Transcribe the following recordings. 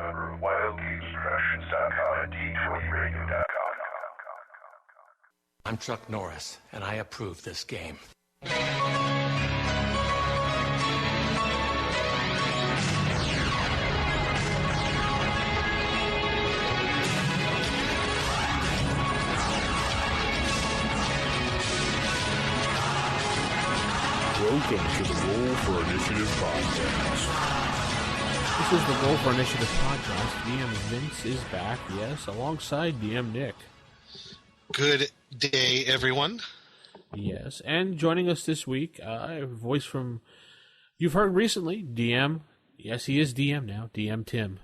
member of WildGamesProductions.com and D20Radio.com. I'm Chuck Norris, and I approve this game. Welcome to the Roll for Initiative podcast. This is the Roll for Initiative podcast. DM Vince is back, yes, alongside DM Nick. Good day, everyone. Yes, and joining us this week, a voice from, you've heard recently, DM, yes, he is DM now, DM Tim.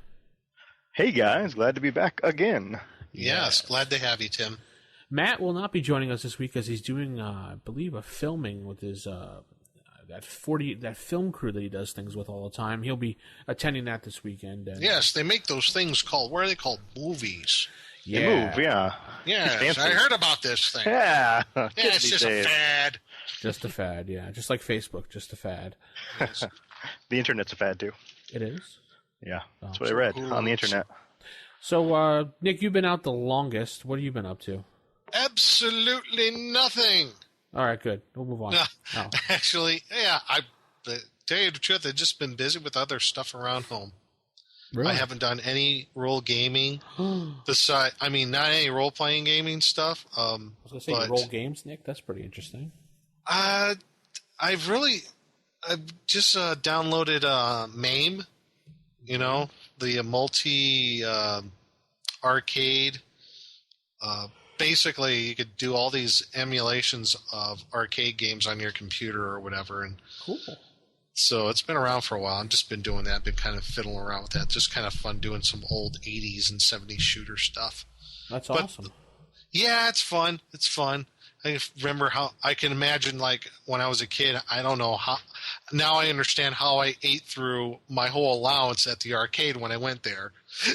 Hey guys, glad to be back again. Yes, glad to have you, Tim. Matt will not be joining us this week because he's doing, I believe, a filming with his that film crew that he does things with all the time. He'll be attending that this weekend. Yes, they make those things called, what are they called? Movies. Yeah. They move, yeah. Yes, I heard about this thing. Yeah. Yeah, it's just a fad. Just a fad, yeah. Just like Facebook, just a fad. Yes. The internet's a fad, too. It is? Yeah, that's what I read on the internet. So, Nick, you've been out the longest. What have you been up to? Absolutely nothing. All right, good. We'll move on. Actually, yeah, to tell you the truth, I've just been busy with other stuff around home. Really? I haven't done any role gaming. Besides, I mean, not any role-playing gaming stuff. I was going to say, role games, Nick? That's pretty interesting. I've just downloaded MAME, the multi-arcade. Basically, you could do all these emulations of arcade games on your computer or whatever. And cool. So it's been around for a while. I've just been doing that. Been kind of fiddling around with that. Just kind of fun doing some old 80s and 70s shooter stuff. That's awesome. Yeah, it's fun. It's fun. I remember how I can imagine, like, when I was a kid, I don't know how. Now I understand how I ate through my whole allowance at the arcade when I went there.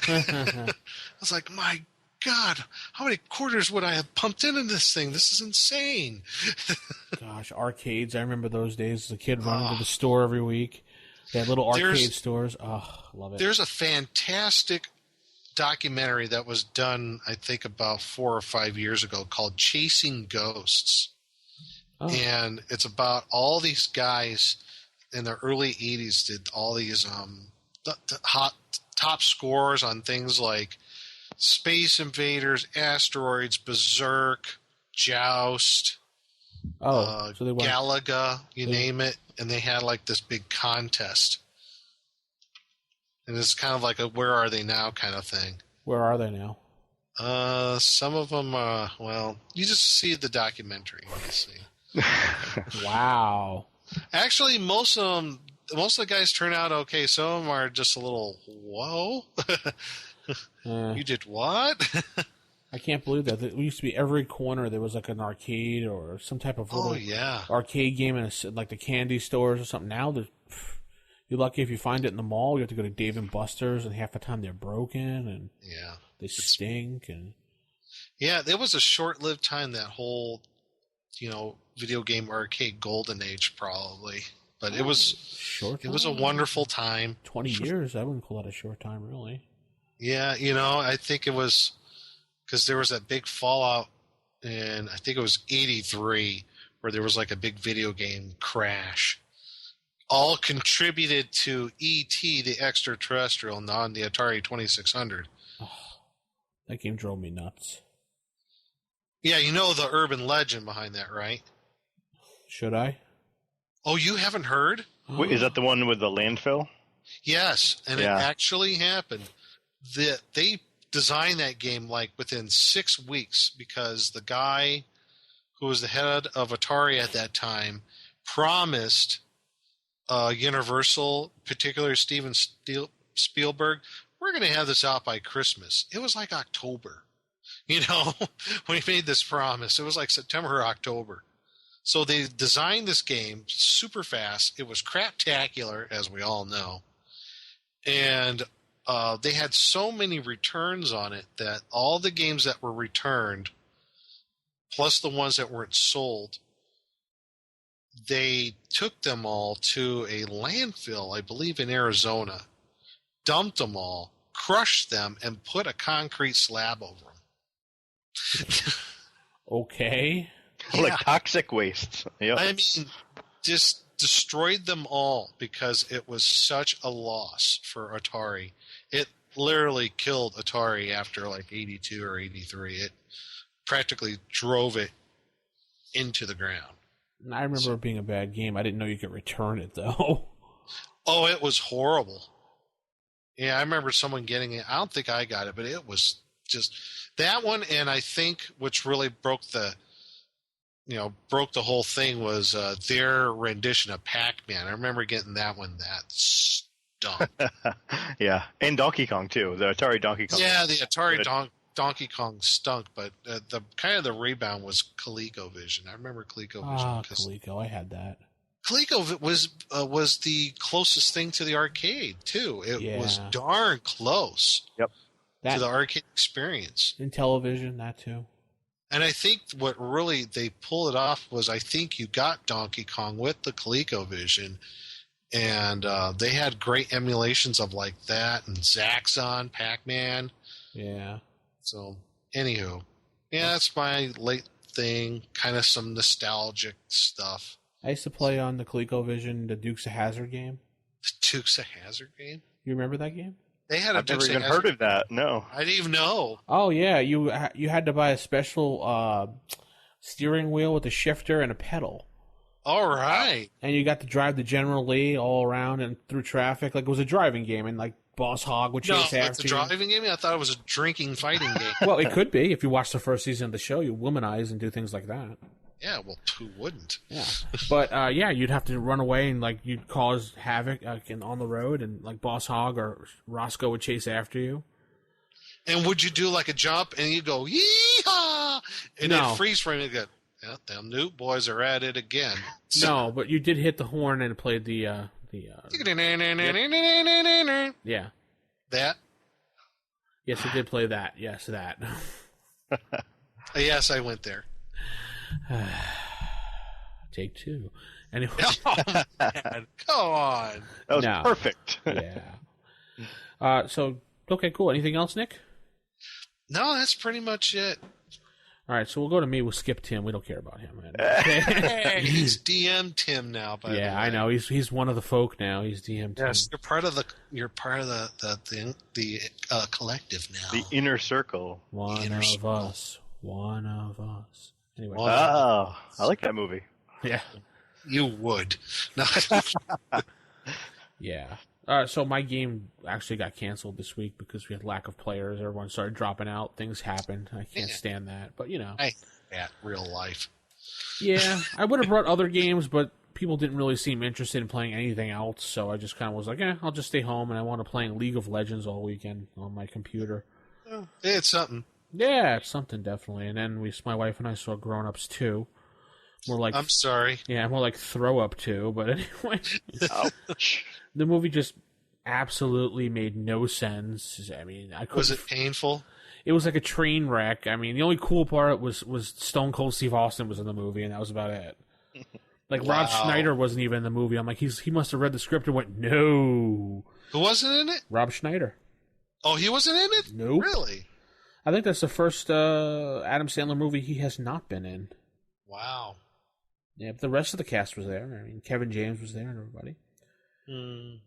I was like, my God, how many quarters would I have pumped into this thing? This is insane. Gosh, arcades. I remember those days as a kid running to the store every week. They had little arcade stores. Oh, love it. There's a fantastic documentary that was done, I think, about 4 or 5 years ago called Chasing Ghosts. Oh. And it's about all these guys in the early 80s did all these top scores on things like Space Invaders, Asteroids, Berserk, Joust, so they went, Galaga, name it, and they had like this big contest. And it's kind of like a where are they now kind of thing. Where are they now? Some of them, you just see the documentary. You see. Wow. Actually, most of the guys turn out okay. Some of them are just a little, whoa. You did what? I can't believe that. It used to be every corner there was like an arcade or some type of little arcade game in like the candy stores or something. Now you're lucky if you find it in the mall. You have to go to Dave & Buster's, and half the time they're broken and they stink. And yeah, there was a short-lived time, that whole video game arcade golden age probably. But it was short. It was a wonderful time. 20 years. I wouldn't call that a short time, really. Yeah, I think it was because there was that big fallout in, I think it was 83, where there was like a big video game crash. All contributed to E.T. the Extraterrestrial on the Atari 2600. Oh, that game drove me nuts. Yeah, you know the urban legend behind that, right? Should I? Oh, you haven't heard? Wait, is that the one with the landfill? Yes, and it actually happened. They designed that game like within 6 weeks because the guy who was the head of Atari at that time promised Universal, particularly Steven Spielberg, we're going to have this out by Christmas. It was like October, when he made this promise. It was like September or October. So they designed this game super fast. It was craptacular, as we all know. And they had so many returns on it that all the games that were returned, plus the ones that weren't sold, they took them all to a landfill, I believe in Arizona, dumped them all, crushed them and put a concrete slab over them. Okay. Like toxic waste. Yep. I mean, just destroyed them all because it was such a loss for Atari. It literally killed Atari after like 82 or 83. It practically drove it into the ground. I remember it being a bad game. I didn't know you could return it, though. Oh, it was horrible. Yeah, I remember someone getting it. I don't think I got it, but it was just that one. And I think which really broke the whole thing was their rendition of Pac-Man. I remember getting that one that stunk. Yeah, and Donkey Kong too. The Atari Donkey Kong. Yeah, the Atari Donkey Kong stunk, but the kind of the rebound was ColecoVision. I remember ColecoVision. Ah, Coleco, I had that. Coleco was the closest thing to the arcade too. It was darn close. Yep. To the arcade experience. In television, that too. And I think what really they pulled it off was I think you got Donkey Kong with the ColecoVision, and they had great emulations of like that and Zaxxon, Pac-Man. Yeah. So, anywho, yeah, that's my late thing. Kind of some nostalgic stuff. I used to play on the ColecoVision the Dukes of Hazzard game. The Dukes of Hazzard game? You remember that game? They had a I've never even heard of that. No, I didn't even know. Oh yeah, you had to buy a special steering wheel with a shifter and a pedal. All right. And you got to drive the General Lee all around and through traffic like it was a driving game, and like Boss Hog would chase after you. No, it's a driving game? I thought it was a drinking fighting game. Well, it could be. If you watch the first season of the show, you womanize and do things like that. Yeah, well, who wouldn't? Yeah, but you'd have to run away and like you'd cause havoc on the road, and like Boss Hog or Roscoe would chase after you. And would you do like a jump and you go yee-haw, and then freeze frame and go, yeah, them Newt boys are at it again. No, but you did hit the horn and played the yeah. That? Yes, you did play that. Yes, that. Yes, I went there. Take two. Anyway. Oh, man. Come on. That was perfect. Yeah. So, okay, cool. Anything else, Nick? No, that's pretty much it. All right, so we'll go to me. We'll skip Tim. We don't care about him. Hey, he's DM Tim now. By the way. Yeah, I know. He's one of the folk now. He's DM Tim. Yes, you're part of the collective now. The inner circle. One of us. Anyway. Oh, I like that movie. Yeah, you would. No. Yeah. So my game actually got canceled this week because we had lack of players. Everyone started dropping out. Things happened. I can't stand that. But, you know. Real life. Yeah. I would have brought other games, but people didn't really seem interested in playing anything else. So I just kind of was like, I'll just stay home. And I want to play League of Legends all weekend on my computer. It's something. Yeah, it's something, definitely. And then my wife and I saw Grown Ups 2. More like, I'm sorry. Yeah, more like Throw Up 2. But anyway. Ouch. The movie just absolutely made no sense. I mean, Was it painful? It was like a train wreck. I mean, the only cool part was Stone Cold Steve Austin was in the movie, and that was about it. Like, wow. Rob Schneider wasn't even in the movie. I'm like, he must have read the script and went, no. Who wasn't in it? Rob Schneider. Oh, he wasn't in it? Nope. Really? I think that's the first Adam Sandler movie he has not been in. Wow. Yeah, but the rest of the cast was there. I mean, Kevin James was there and everybody.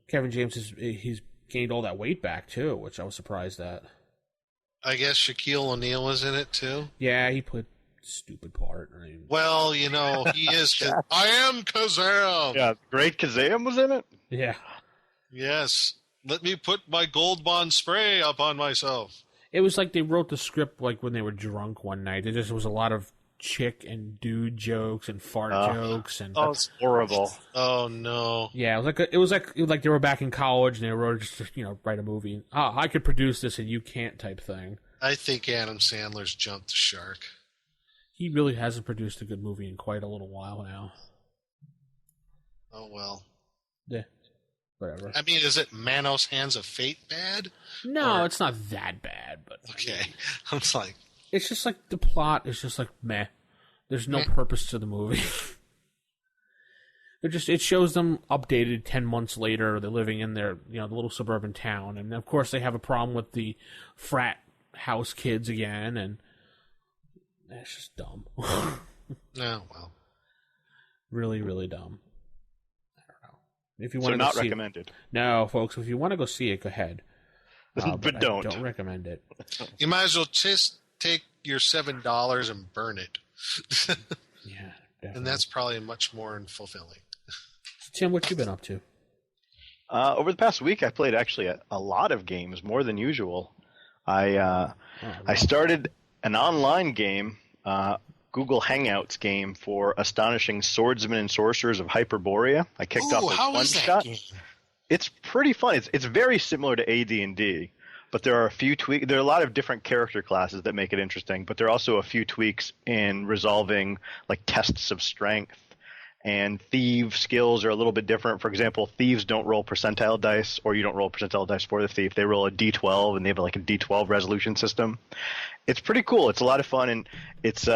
Kevin James, he's gained all that weight back, too, which I was surprised at. I guess Shaquille O'Neal was in it, too? Yeah, he played a stupid part. I mean, well, you know, he is... I am Kazam! Yeah, great Kazam was in it? Yeah. Yes. Let me put my Gold Bond spray up on myself. It was like they wrote the script like when they were drunk one night. It just was a lot of chick and dude jokes and fart jokes and that's horrible. Oh no! Yeah, it was like they were back in college and they wrote just write a movie. I could produce this and you can't type thing. I think Adam Sandler's jumped the shark. He really hasn't produced a good movie in quite a little while now. Oh well. Yeah. Whatever. I mean, is it Manos Hands of Fate bad? No, it's not that bad. But okay, I'm like. It's just like the plot is just like meh. There's no purpose to the movie. it shows them updated 10 months later. They're living in their the little suburban town, and of course they have a problem with the frat house kids again, and it's just dumb. Oh well, really, really dumb. I don't know. If you want So to not see recommended. No, folks. If you want to go see it, go ahead. But don't. I don't recommend it. you might as well just take your $7 and burn it. Yeah, definitely. And that's probably much more fulfilling. So, Tim, what you been up to? Over the past week, I played actually a lot of games, more than usual. I started an online game, Google Hangouts game for Astonishing Swordsmen and Sorcerers of Hyperborea. I kicked off with how one is that shot. game? It's pretty fun. It's very similar to AD&D, but there are a few tweaks. There are a lot of different character classes that make it interesting, but there are also a few tweaks in resolving like tests of strength. And thief skills are a little bit different. For example, thieves don't roll percentile dice, or you don't roll percentile dice for the thief. They roll a d12, and they have like a d12 resolution system. It's pretty cool. It's a lot of fun, and it's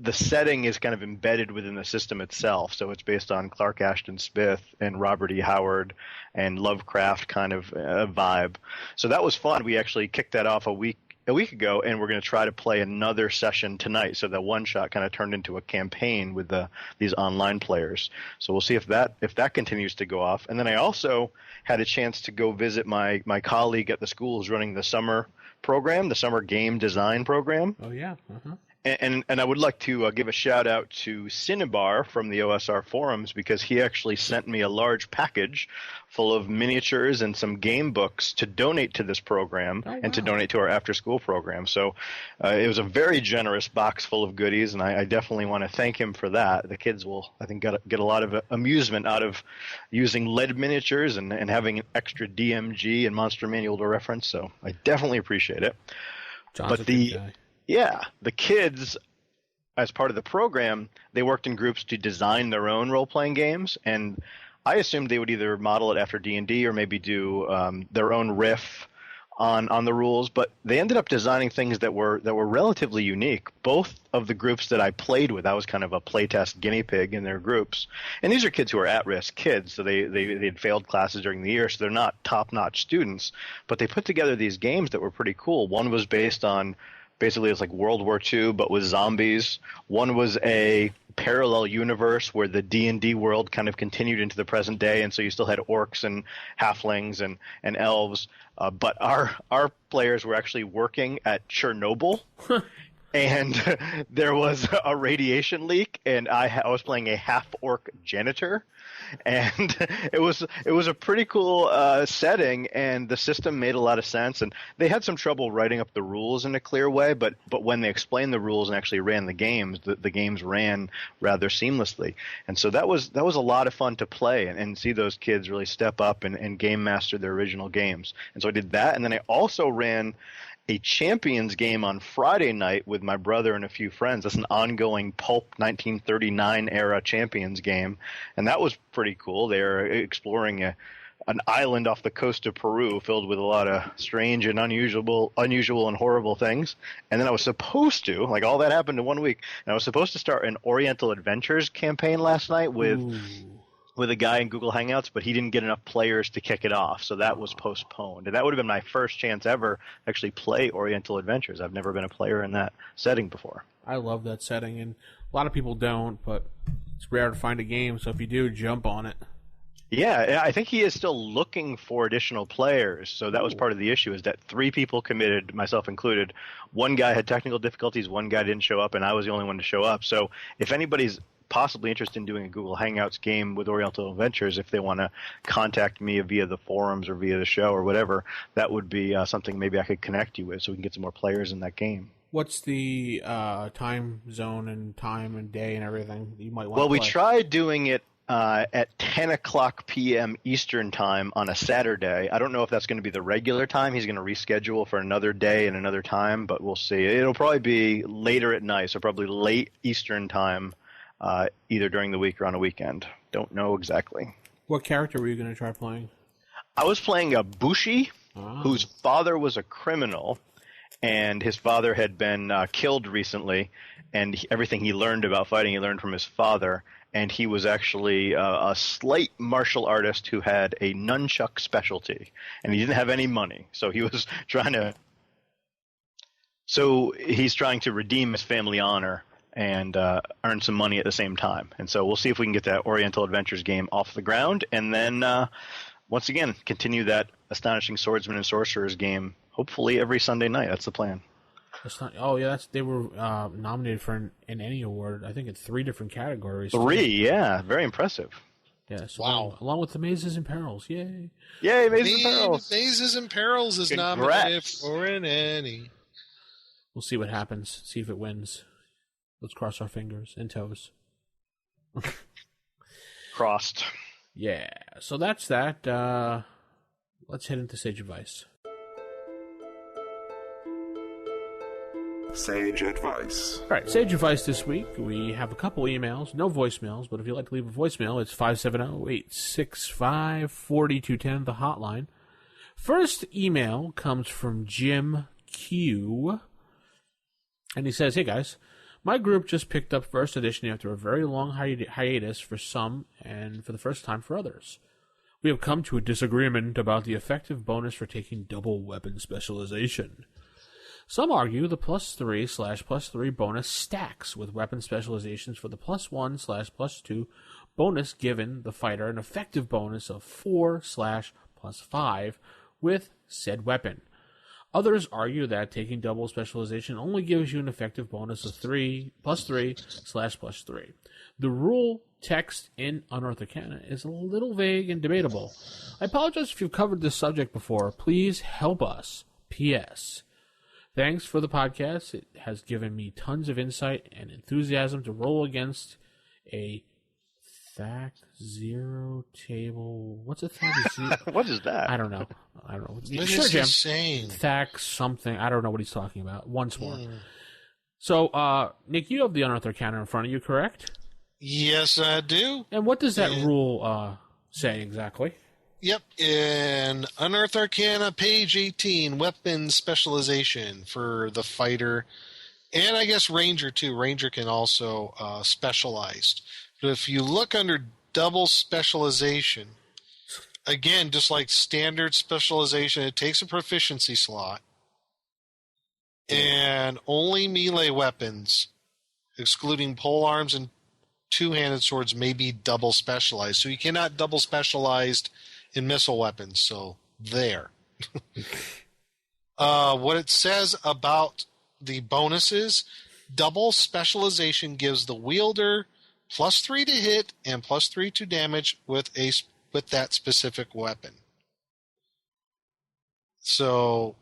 the setting is kind of embedded within the system itself. So it's based on Clark Ashton Smith and Robert E. Howard and Lovecraft kind of vibe. So that was fun. We actually kicked that off a week ago, and we're going to try to play another session tonight. So that one shot kind of turned into a campaign with these online players. So we'll see if that continues to go off. And then I also had a chance to go visit my colleague at the school who's running the summer program, the summer game design program. Oh yeah. Uh-huh. And I would like to give a shout out to Cinnabar from the OSR forums, because he actually sent me a large package full of miniatures and some game books to donate to this program and to donate to our after school program. So it was a very generous box full of goodies, and I definitely want to thank him for that. The kids will, I think, get a lot of amusement out of using lead miniatures and having an extra DMG and Monster Manual to reference. So I definitely appreciate it. John's a good guy. Yeah, the kids, as part of the program, they worked in groups to design their own role-playing games, and I assumed they would either model it after D&D or maybe do their own riff on the rules, but they ended up designing things that were relatively unique. Both of the groups that I played with, I was kind of a playtest guinea pig in their groups, and these are kids who are at-risk kids, so they had failed classes during the year, so they're not top-notch students, but they put together these games that were pretty cool. One was based on basically it's like World War II, but with zombies. One was a parallel universe where the D&D world kind of continued into the present day, and so you still had orcs and halflings and elves. But our players were actually working at Chernobyl, and there was a radiation leak, and I was playing a half-orc janitor. And it was a pretty cool setting, and the system made a lot of sense. And they had some trouble writing up the rules in a clear way, but when they explained the rules and actually ran the games, the games ran rather seamlessly. And so that was a lot of fun to play and see those kids really step up and game master their original games. And so I did that, and then I also ran a Champions game on Friday night with my brother and a few friends. That's an ongoing Pulp 1939 era Champions game, and that was pretty cool. They're exploring an island off the coast of Peru filled with a lot of strange and unusual and horrible things. And then I was supposed to, like, all that happened in 1 week, and I was supposed to start an Oriental Adventures campaign last night with a guy in Google Hangouts, but he didn't get enough players to kick it off, so that was postponed. And that would have been my first chance ever to actually play Oriental Adventures. I've never been a player in that setting before. I love that setting, and a lot of people don't, but it's rare to find a game, so if you do, jump on it. Yeah, I think he is still looking for additional players, so that was part of the issue, is that 3 people committed, myself included. One guy had technical difficulties, one guy didn't show up, and I was the only one to show up. So if anybody's possibly interested in doing a Google Hangouts game with Oriental Adventures, if they want to contact me via the forums or via the show or whatever, that would be something maybe I could connect you with so we can get some more players in that game. What's the time zone and time and day and everything you might want to play? Well, we tried doing it at 10 o'clock p.m. Eastern time on a Saturday. I don't know if that's going to be the regular time. He's going to reschedule for another day and another time, but we'll see. It'll probably be later at night, so probably late Eastern time, either during the week or on a weekend. Don't know exactly. What character were you going to try playing? I was playing a Bushi, whose father was a criminal, and his father had been killed recently, and everything he learned about fighting he learned from his father. and he was actually a slight martial artist who had a nunchuck specialty, and he didn't have any money, so he was trying to. So he's trying to redeem his family honor and earn some money at the same time. And so we'll see if we can get that Oriental Adventures game off the ground, and then once again continue that Astonishing Swordsman and Sorcerers game. Hopefully every Sunday night. That's the plan. They were nominated for an Annie Award, I think, in 3 different categories. 3, yeah. Very impressive. Yes. Wow. Along with the Mazes and Perils. Yay. Yay, Mazes and Perils. Mazes and Perils is nominated for an Annie. We'll see what happens. See if it wins. Let's cross our fingers and toes. Crossed. Yeah. So that's that. Let's head into Sage Advice. Sage Advice. All right, Sage Advice this week. We have a couple emails, no voicemails, but if you'd like to leave a voicemail, it's 570-865-4210, the hotline. First email comes from Jim Q, and he says, "Hey guys, my group just picked up First Edition after a very long hiatus for some and for the first time for others. We have come to a disagreement about the effective bonus for taking double weapon specialization. Some argue the +3/+3 bonus stacks with weapon specializations for the +1/+2 bonus, given the fighter an effective bonus of 4/+5 with said weapon. Others argue that taking double specialization only gives you an effective bonus of +3/+3. The rule text in Unearthed Arcana is a little vague and debatable. I apologize if you've covered this subject before. Please help us. P.S. Thanks for the podcast. It has given me tons of insight and enthusiasm to roll against a THAC zero table. What's a THAC zero? What is that? I don't know. What is he saying? THAC something. I don't know what he's talking about. Once more. So, Nick, you have the Unearthed Arcana in front of you, correct? Yes, I do. And what does that rule say exactly? Yep, in Unearthed Arcana, page 18, weapon specialization for the fighter, and I guess Ranger too. Ranger can also specialized. But if you look under double specialization, again, just like standard specialization, it takes a proficiency slot, and only melee weapons, excluding polearms and two-handed swords, may be double specialized. So you cannot double specialized in missile weapons, so there. What it says about the bonuses, double specialization gives the wielder +3 to hit and +3 to damage with that specific weapon. So,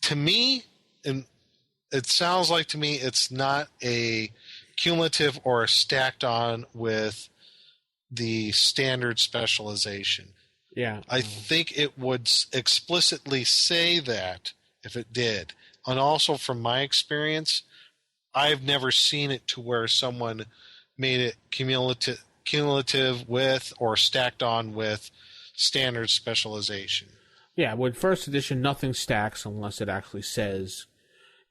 to me, and it sounds like to me it's not a cumulative or stacked on with the standard specialization. Yeah. I think it would explicitly say that if it did. And also from my experience, I've never seen it to where someone made it cumulative with or stacked on with standard specialization. Yeah, with First Edition, nothing stacks unless it actually says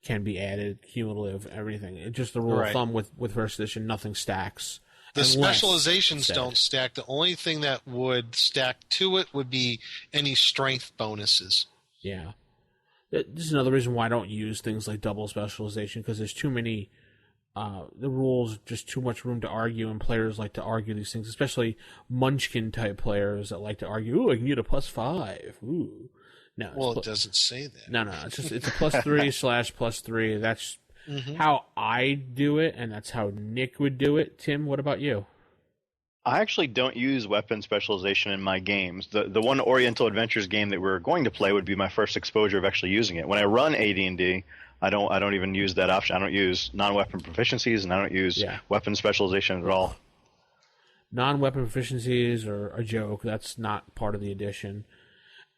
can be added, cumulative, everything. It's just the rule of thumb with First Edition, nothing stacks. The specializations don't stack. The only thing that would stack to it would be any strength bonuses. Yeah. This is another reason why I don't use things like double specialization, because there's too many, the rules, just too much room to argue, and players like to argue these things, especially Munchkin-type players that like to argue, ooh, I can get a +5. Ooh. No, well, it doesn't say that. No, it's a +3/+3. That's how I do it, and that's how Nick would do it. Tim, what about you? I actually don't use weapon specialization in my games. The one Oriental Adventures game that we're going to play would be my first exposure of actually using it. When I run AD&D, I don't even use that option. I don't use non-weapon proficiencies, and I don't use weapon specialization at all. Non-weapon proficiencies are a joke. That's not part of the edition.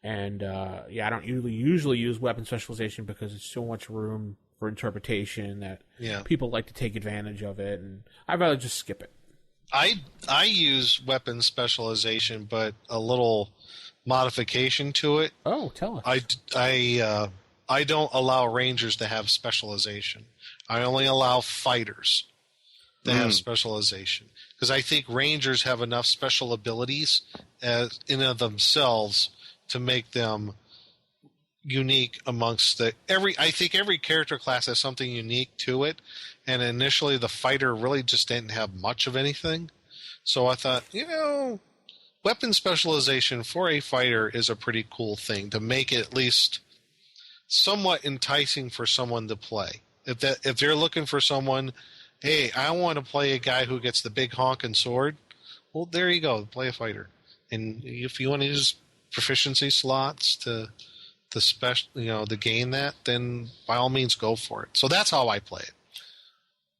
And I don't usually use weapon specialization because it's so much room for interpretation that people like to take advantage of it, and I'd rather just skip it. I use weapon specialization, but a little modification to it. Oh, tell us. I don't allow rangers to have specialization. I only allow fighters. to have specialization. Because I think Rangers have enough special abilities as in of themselves to make them unique amongst I think every character class has something unique to it, and initially the fighter really just didn't have much of anything. So I thought, weapon specialization for a fighter is a pretty cool thing to make it at least somewhat enticing for someone to play. If they're looking for someone, hey, I want to play a guy who gets the big honking sword, well, there you go, play a fighter. And if you want to use proficiency slots to gain that, then by all means go for it. So that's how I play it.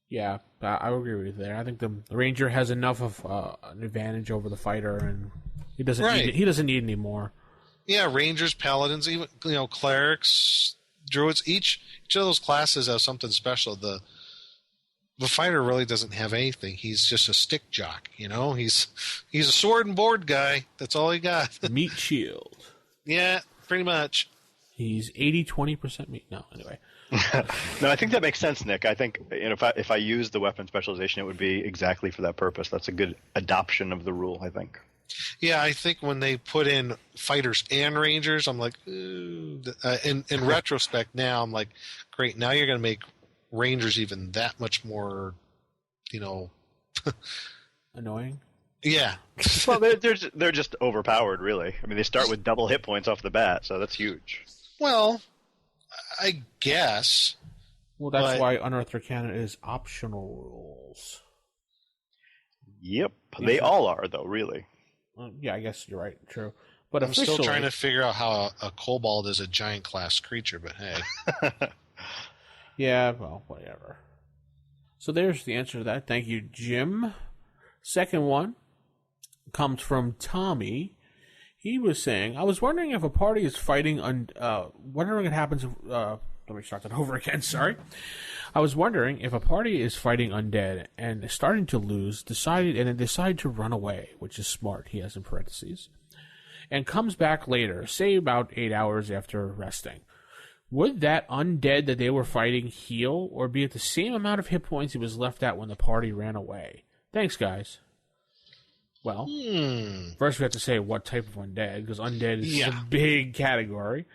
Yeah, I would agree with you there. I think the Ranger has enough of an advantage over the fighter, and he doesn't need any more. Yeah, Rangers, Paladins, even clerics, druids. Each of those classes has something special. The fighter really doesn't have anything. He's just a stick jock. He's a sword and board guy. That's all he got. Meat shield. Yeah, pretty much. He's 80-20% meat. No, anyway. No, I think that makes sense, Nick. I think if I use the weapon specialization, it would be exactly for that purpose. That's a good adoption of the rule, I think. Yeah, I think when they put in fighters and rangers, I'm like, ooh. In retrospect now, I'm like, great. Now you're going to make rangers even that much more, annoying. Yeah. Well, they're just overpowered, really. I mean, they start with double hit points off the bat, so that's huge. Well, I guess. Well, that's why Unearthed Arcana is optional rules. Yep, they all are, though, really. Yeah, I guess you're right. True. But I'm still trying to figure out how a kobold is a giant class creature, but hey. Yeah, well, whatever. So there's the answer to that. Thank you, Jim. Second one comes from Tommy. He was saying, I was wondering if a party is fighting wondering what happens let me start that over again, sorry. I was wondering if a party is fighting undead and is starting to lose, decide to run away, which is smart, he has in parentheses, and comes back later, say about 8 hours after resting. Would that undead that they were fighting heal, or be at the same amount of hit points he was left at when the party ran away? Thanks, guys. Well, first we have to say what type of undead, because undead is a big category.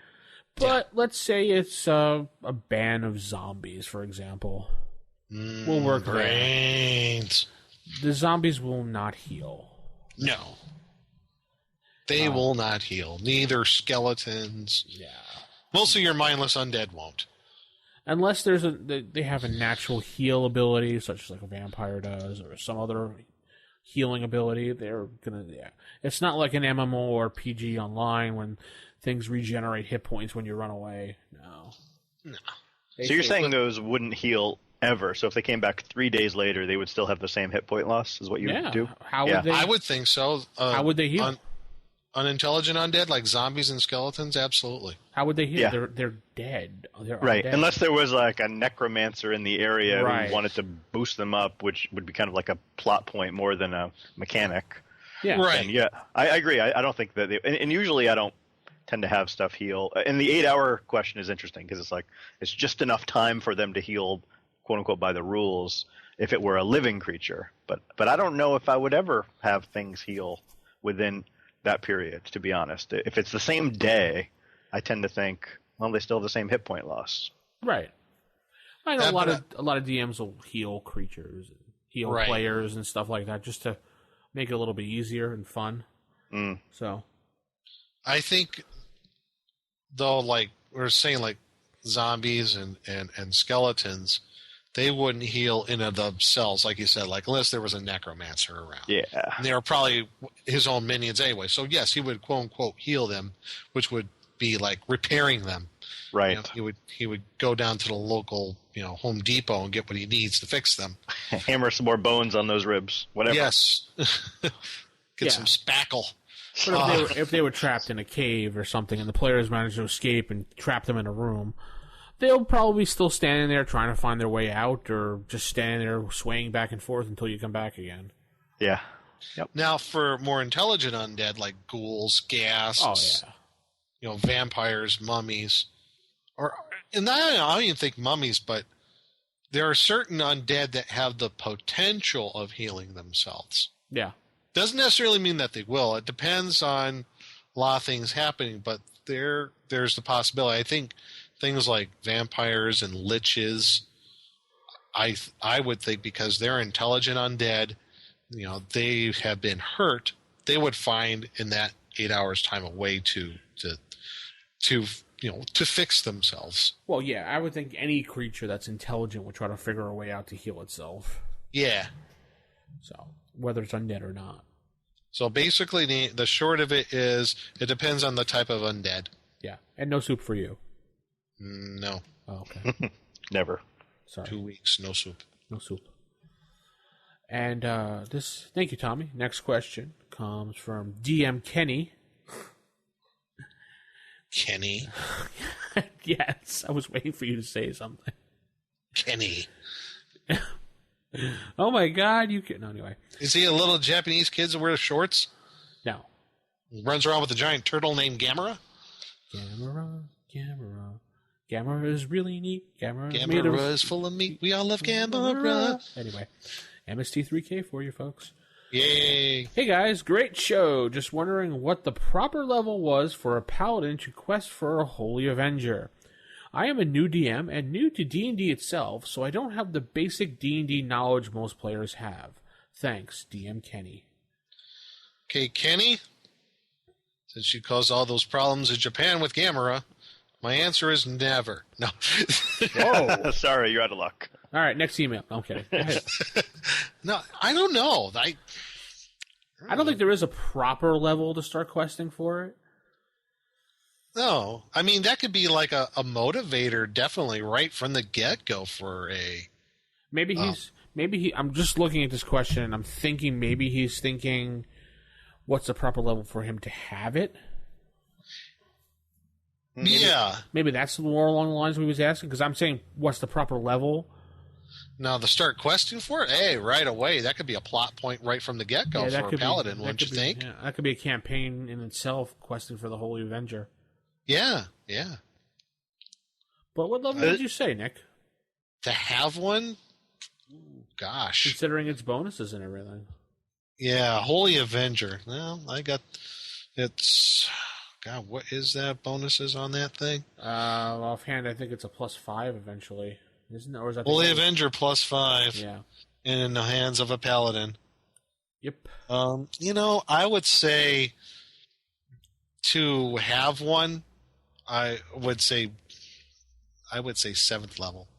But let's say it's a band of zombies, for example. We'll work brains. The zombies will not heal. No. They will not heal. Neither skeletons. Yeah. Most of your mindless undead won't. Unless they have a natural heal ability, such as like a vampire does, or some other healing ability, they're gonna. Yeah, it's not like an MMO or PG Online when things regenerate hit points when you run away. No. So you're saying those wouldn't heal ever? So if they came back 3 days later, they would still have the same hit point loss? Is what you would do? How would they? I would think so. How would they heal? Unintelligent undead like zombies and skeletons, absolutely. How would they heal? Yeah. They're dead. They're right. undead. Unless there was like a necromancer in the area Right. who wanted to boost them up, which would be kind of like a plot point more than a mechanic. Yeah. Right. And yeah, I agree. I don't think that and usually I don't tend to have stuff heal. And the 8-hour question is interesting because it's just enough time for them to heal, quote unquote, by the rules. If it were a living creature, but I don't know if I would ever have things heal within that period. To be honest, if it's the same day, I tend to think, well, they still have the same hit point loss. Right. I know a lot of DMs will heal creatures, and heal players, and stuff like that, just to make it a little bit easier and fun. So, I think, though, like we're saying, like zombies and skeletons, they wouldn't heal in of themselves, like you said, like unless there was a necromancer around. Yeah. And they were probably his own minions anyway. So yes, he would quote unquote heal them, which would be like repairing them. Right. He would go down to the local, Home Depot and get what he needs to fix them. Hammer some more bones on those ribs. Whatever. Yes. Get some spackle. But if they were trapped in a cave or something and the players managed to escape and trap them in a room, they'll probably still standing there trying to find their way out, or just standing there swaying back and forth until you come back again. Yeah. Yep. Now, for more intelligent undead like ghouls, ghasts, vampires, mummies, and I don't even think mummies, but there are certain undead that have the potential of healing themselves. Yeah. Doesn't necessarily mean that they will. It depends on a lot of things happening, but there's the possibility. I think things like vampires and liches, I would think because they're intelligent undead, they have been hurt, they would find in that 8 hours time a way to fix themselves. Well, yeah, I would think any creature that's intelligent would try to figure a way out to heal itself. Yeah. So, whether it's undead or not. So basically, the short of it is, it depends on the type of undead. Yeah, and no soup for you. No. Oh, okay. Never. Sorry. 2 weeks, no soup. No soup. And thank you, Tommy. Next question comes from DM Kenny. Kenny. Yes, I was waiting for you to say something. Kenny. Oh my God, you can. No, anyway. Is he a little Japanese kid that wears shorts? No. He runs around with a giant turtle named Gamera? Gamera is really neat. Gamera is full of meat. We all love Gamera. Anyway, MST3K for you folks. Yay. Hey guys, great show. Just wondering what the proper level was for a paladin to quest for a Holy Avenger. I am a new DM and new to D&D itself, so I don't have the basic D&D knowledge most players have. Thanks, DM Kenny. Okay, Kenny, since you caused all those problems in Japan with Gamera, my answer is never. No. Oh, sorry, you're out of luck. All right, next email. No, I'm kidding. Go ahead. No, I don't know. I don't think there is a proper level to start questing for it. No. I mean, that could be like a motivator, definitely, right from the get-go for a... I'm just looking at this question, and I'm thinking maybe he's thinking, what's the proper level for him to have it? Yeah. Maybe that's more along the lines we was asking, because I'm saying, what's the proper level? Now, to start questing for it, hey, right away, that could be a plot point right from the get-go for a paladin, wouldn't you think? Yeah, that could be a campaign in itself, questing for the Holy Avenger. Yeah, yeah. But what level did you say, Nick? To have one? Ooh, gosh. Considering its bonuses and everything. Yeah, Holy Avenger. Well, it's... God, what is that bonuses on that thing? Offhand, I think it's a +5 eventually. Isn't it? Or is that Holy Avenger +5. Yeah. In the hands of a paladin. Yep. I would say to have one, I would say 7th level,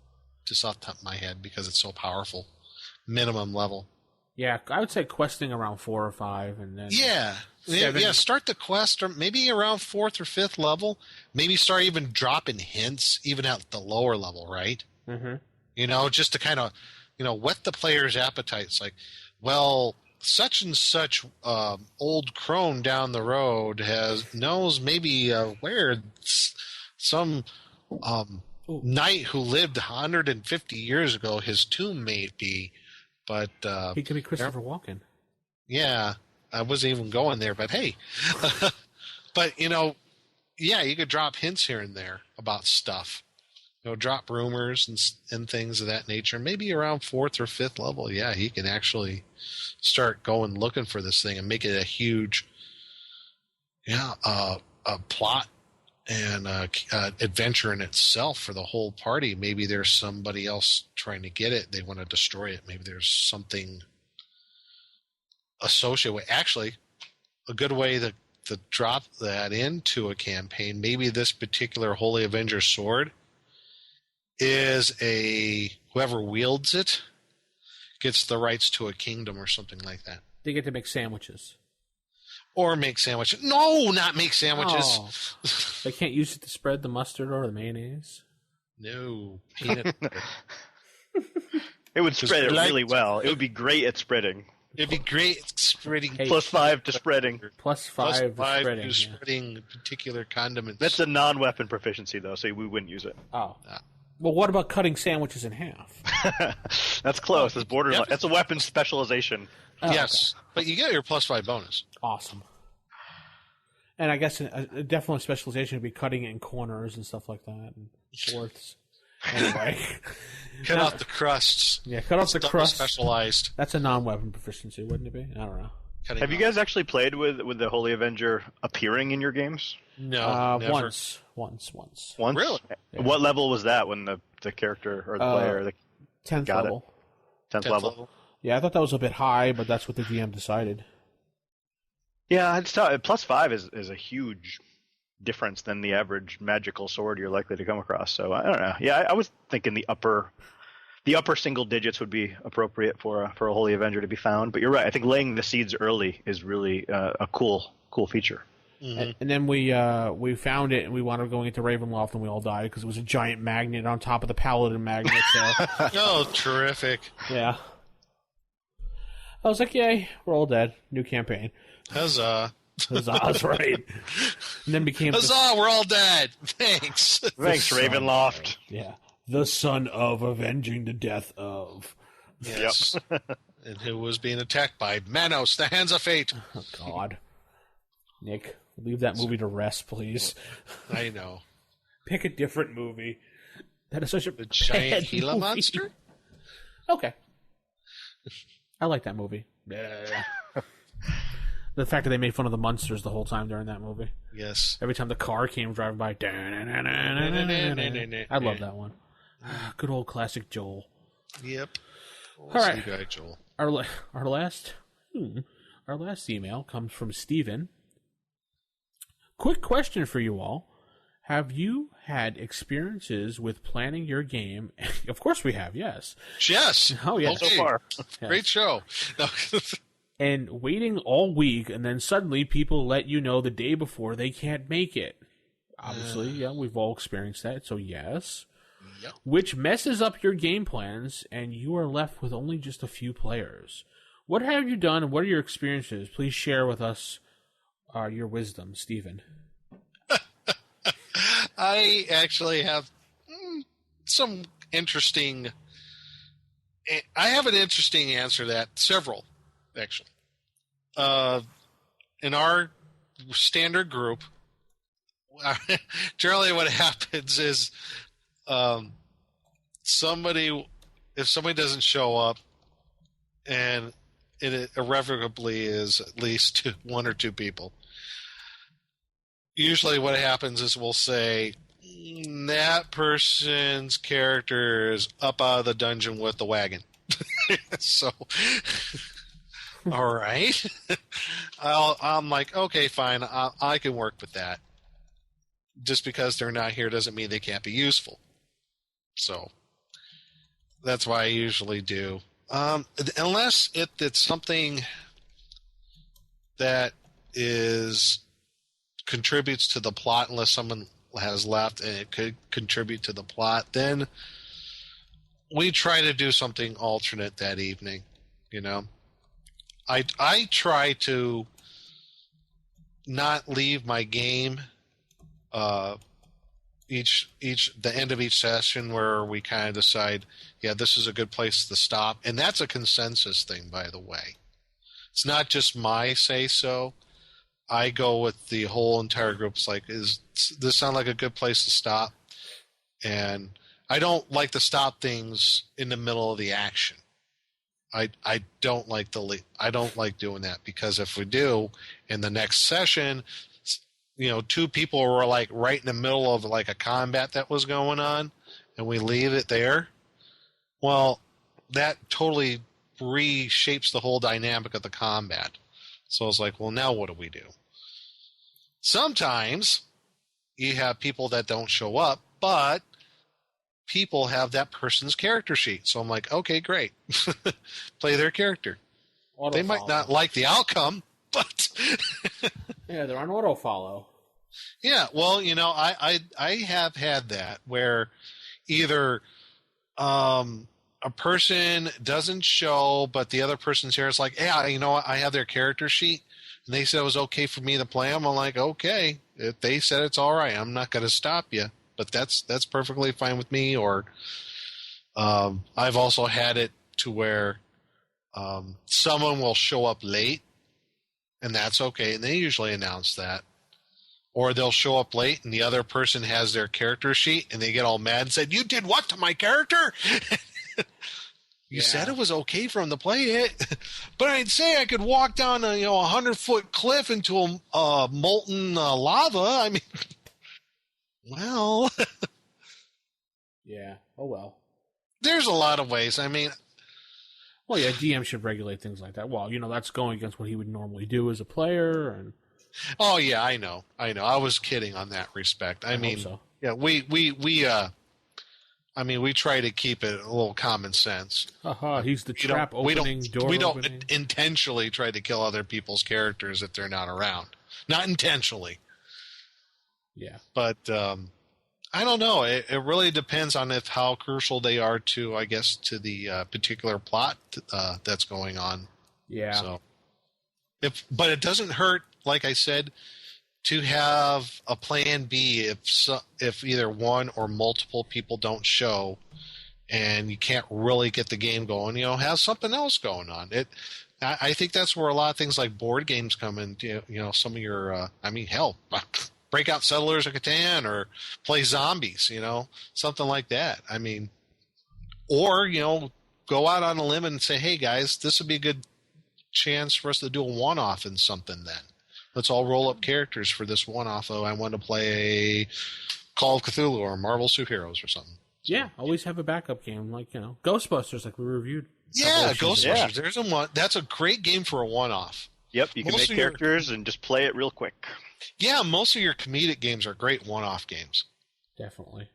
just off the top of my head, because it's so powerful. Minimum level. Yeah, I would say questing around 4 or 5, and then yeah. Start the quest, or maybe around 4th or 5th level. Maybe start even dropping hints, even at the lower level, right? Mm-hmm. Just to kind of, whet the player's appetites. Like, well, such and such old crone down the road knows maybe where some knight who lived 150 years ago, his tomb may be, but he could be Christopher Walken. Yeah, I wasn't even going there, but hey, but yeah, you could drop hints here and there about stuff. Drop rumors and things of that nature. Maybe around 4th or 5th level, yeah, he can actually start going looking for this thing and make it a huge, a plot and adventure in itself for the whole party. Maybe there's somebody else trying to get it. They want to destroy it. Maybe there's something associated with. Actually, a good way to drop that into a campaign. Maybe this particular Holy Avenger sword is whoever wields it gets the rights to a kingdom or something like that. They get to make sandwiches. Or make sandwiches. No, not make sandwiches. Oh. They can't use it to spread the mustard or the mayonnaise? No. Peanut butter. It would spread it really well. It would be great at spreading. It'd be great at spreading. +5 to spreading. +5 to spreading particular condiments. That's a non-weapon proficiency, though, so we wouldn't use it. Oh. Well, what about cutting sandwiches in half? That's close. That's borderline. That's a weapon specialization. Oh, yes, okay. But you get your +5 bonus. Awesome. And I guess a definite specialization would be cutting it in corners and stuff like that, and fourths. Anyway. Cut off the crusts. Yeah, cut off the crust. Specialized. That's a non-weapon proficiency, wouldn't it be? I don't know. Have you guys actually played with the Holy Avenger appearing in your games? No, never. Once. Really? Yeah. What level was that when the character or the player 10th got level? It? 10th level. Yeah, I thought that was a bit high, but that's what the DM decided. Yeah, I'd tell +5 is a huge difference than the average magical sword you're likely to come across. So I don't know. Yeah, I was thinking the upper single digits would be appropriate for a Holy Avenger to be found. But you're right. I think laying the seeds early is really a cool feature. Mm-hmm. And then we found it, and we wound up going into Ravenloft, and we all died because it was a giant magnet on top of the Paladin magnet. So. Oh, terrific! Yeah. I was like, yay, we're all dead. New campaign. Huzzah. Huzzah's right. And then became Huzzah, we're all dead. Thanks. Thanks, Ravenloft. Yeah. The son of avenging the death of. Yes. Yep. And who was being attacked by Manos, the Hands of Fate. Oh, God. Nick, leave that movie to rest, please. I know. Pick a different movie. That is such a giant Gila movie. monster? Okay. I like that movie. The fact that they made fun of the monsters the whole time during that movie. Yes. Every time the car came driving by. I love that one. Good old classic Joel. Yep. All right. Guy, Joel. Our last email comes from Steven. Quick question for you all. Have you had experiences with planning your game? Of course we have, yes. Yes. Oh, yeah. Okay. So far. Yes. Great show. No. And waiting all week, and then suddenly people let you know the day before they can't make it. Obviously, yeah, we've all experienced that, so yes. Yep. Which messes up your game plans, and you are left with only just a few players. What have you done, and what are your experiences? Please share with us your wisdom, Stephen. I actually have some interesting... I have an interesting answer to that. Several, actually. In our standard group, generally what happens is if somebody doesn't show up, and it irrevocably is at least one or two people, usually what happens is we'll say that person's character is up out of the dungeon with the wagon. So, all right. I'm like, okay, fine. I can work with that. Just because they're not here doesn't mean they can't be useful. So that's why I usually do. Unless it's something that contributes to the plot, unless someone has left and it could contribute to the plot, then we try to do something alternate that evening. You know, I try to not leave my game the end of each session where we kind of decide, yeah, this is a good place to stop. And that's a consensus thing, by the way. It's not just my say-so. I go with the whole entire group. It's like, does this sound like a good place to stop? And I don't like to stop things in the middle of the action. I don't like doing that, because if we do in the next session, you know, two people were like right in the middle of like a combat that was going on, and we leave it there, well, that totally reshapes the whole dynamic of the combat. So I was like, well, now what do we do? Sometimes you have people that don't show up, but people have that person's character sheet. So I'm like, okay, great. Play their character. They might not like the outcome, but... Yeah, they're on auto-follow. Yeah, well, you know, I have had that where either a person doesn't show, but the other person's here. It's like, yeah, you know what? I have their character sheet, and they said it was okay for me to play them. I'm like, okay, if they said it's all right, I'm not going to stop you, but that's perfectly fine with me. Or I've also had it to where someone will show up late, and that's okay, and they usually announce that. Or they'll show up late and the other person has their character sheet and they get all mad and said, "You did what to my character?" You said it was okay for him to play it, but I'd say I could walk down a 100-foot cliff into a molten lava. I mean, well, yeah. Oh well. There's a lot of ways. I mean, well, yeah, DM should regulate things like that. Well, that's going against what he would normally do as a player, and. Oh yeah, I know. I was kidding on that respect. I mean, so. Yeah, we try to keep it a little common sense. He's the trap opening door. We don't intentionally try to kill other people's characters if they're not around. Not intentionally. Yeah. But I don't know. It really depends on how crucial they are to, I guess, to the particular plot that's going on. Yeah. So, but it doesn't hurt, like I said, to have a plan B if either one or multiple people don't show and you can't really get the game going, have something else going on. I think that's where a lot of things like board games come in, some of your, hell, break out Settlers of Catan or play Zombies, something like that. I mean, or, go out on a limb and say, hey guys, this would be a good chance for us to do a one-off in something then. Let's all roll up characters for this one-off. Oh, I want to play Call of Cthulhu or Marvel Superheroes or something. Yeah, always have a backup game like, Ghostbusters like we reviewed. Yeah, Ghostbusters. Yeah. There's a one. That's a great game for a one-off. Yep, you can make characters and just play it real quick. Yeah, most of your comedic games are great one-off games. Definitely.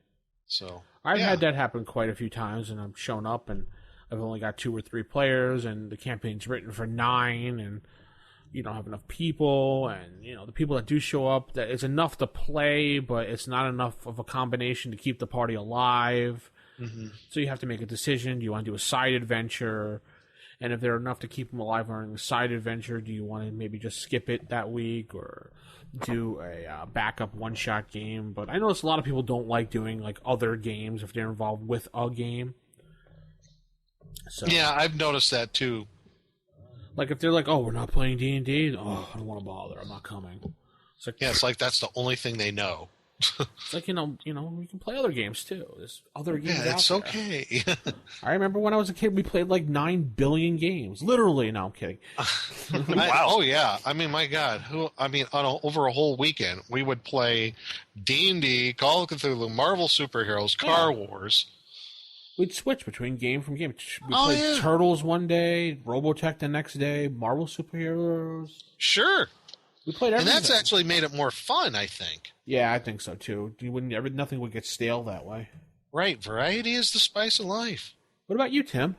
So I've had that happen quite a few times, and I've shown up and I've only got 2 or 3 players, and the campaign's written for 9, and you don't have enough people, and the people that do show up, that it's enough to play, but it's not enough of a combination to keep the party alive. Mm-hmm. So you have to make a decision. Do you want to do a side adventure? And if they're enough to keep them alive on the side adventure, do you want to maybe just skip it that week or do a backup one-shot game? But I notice a lot of people don't like doing like other games if they're involved with a game. So, yeah, I've noticed that too. Like if they're like, "Oh, we're not playing D&D," I don't want to bother. I'm not coming. It's like, it's like that's the only thing they know. It's like we can play other games too. There's other games. Yeah, it's out there. Okay. I remember when I was a kid, we played like 9 billion games. Literally, no, I'm kidding. Wow. Oh yeah. I mean, my God. Over a whole weekend, we would play D&D, Call of Cthulhu, Marvel Superheroes, Car Wars. We'd switch between game from game. We played Turtles one day, Robotech the next day, Marvel Superheroes. Sure. We played everything. And that's actually made it more fun, I think. Yeah, I think so too. Nothing would get stale that way. Right. Variety is the spice of life. What about you, Tim?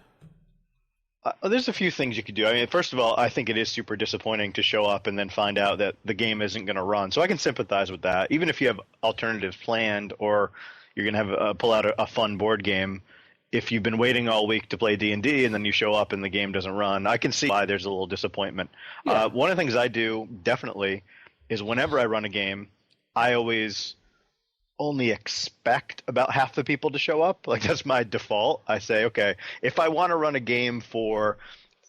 There's a few things you could do. I mean, first of all, I think it is super disappointing to show up and then find out that the game isn't going to run. So I can sympathize with that. Even if you have alternatives planned or you're going to have pull out a fun board game, if you've been waiting all week to play D&D and then you show up and the game doesn't run, I can see why there's a little disappointment. Yeah. One of the things I do definitely is whenever I run a game, I always only expect about half the people to show up. Like that's my default. I say, okay, if I want to run a game for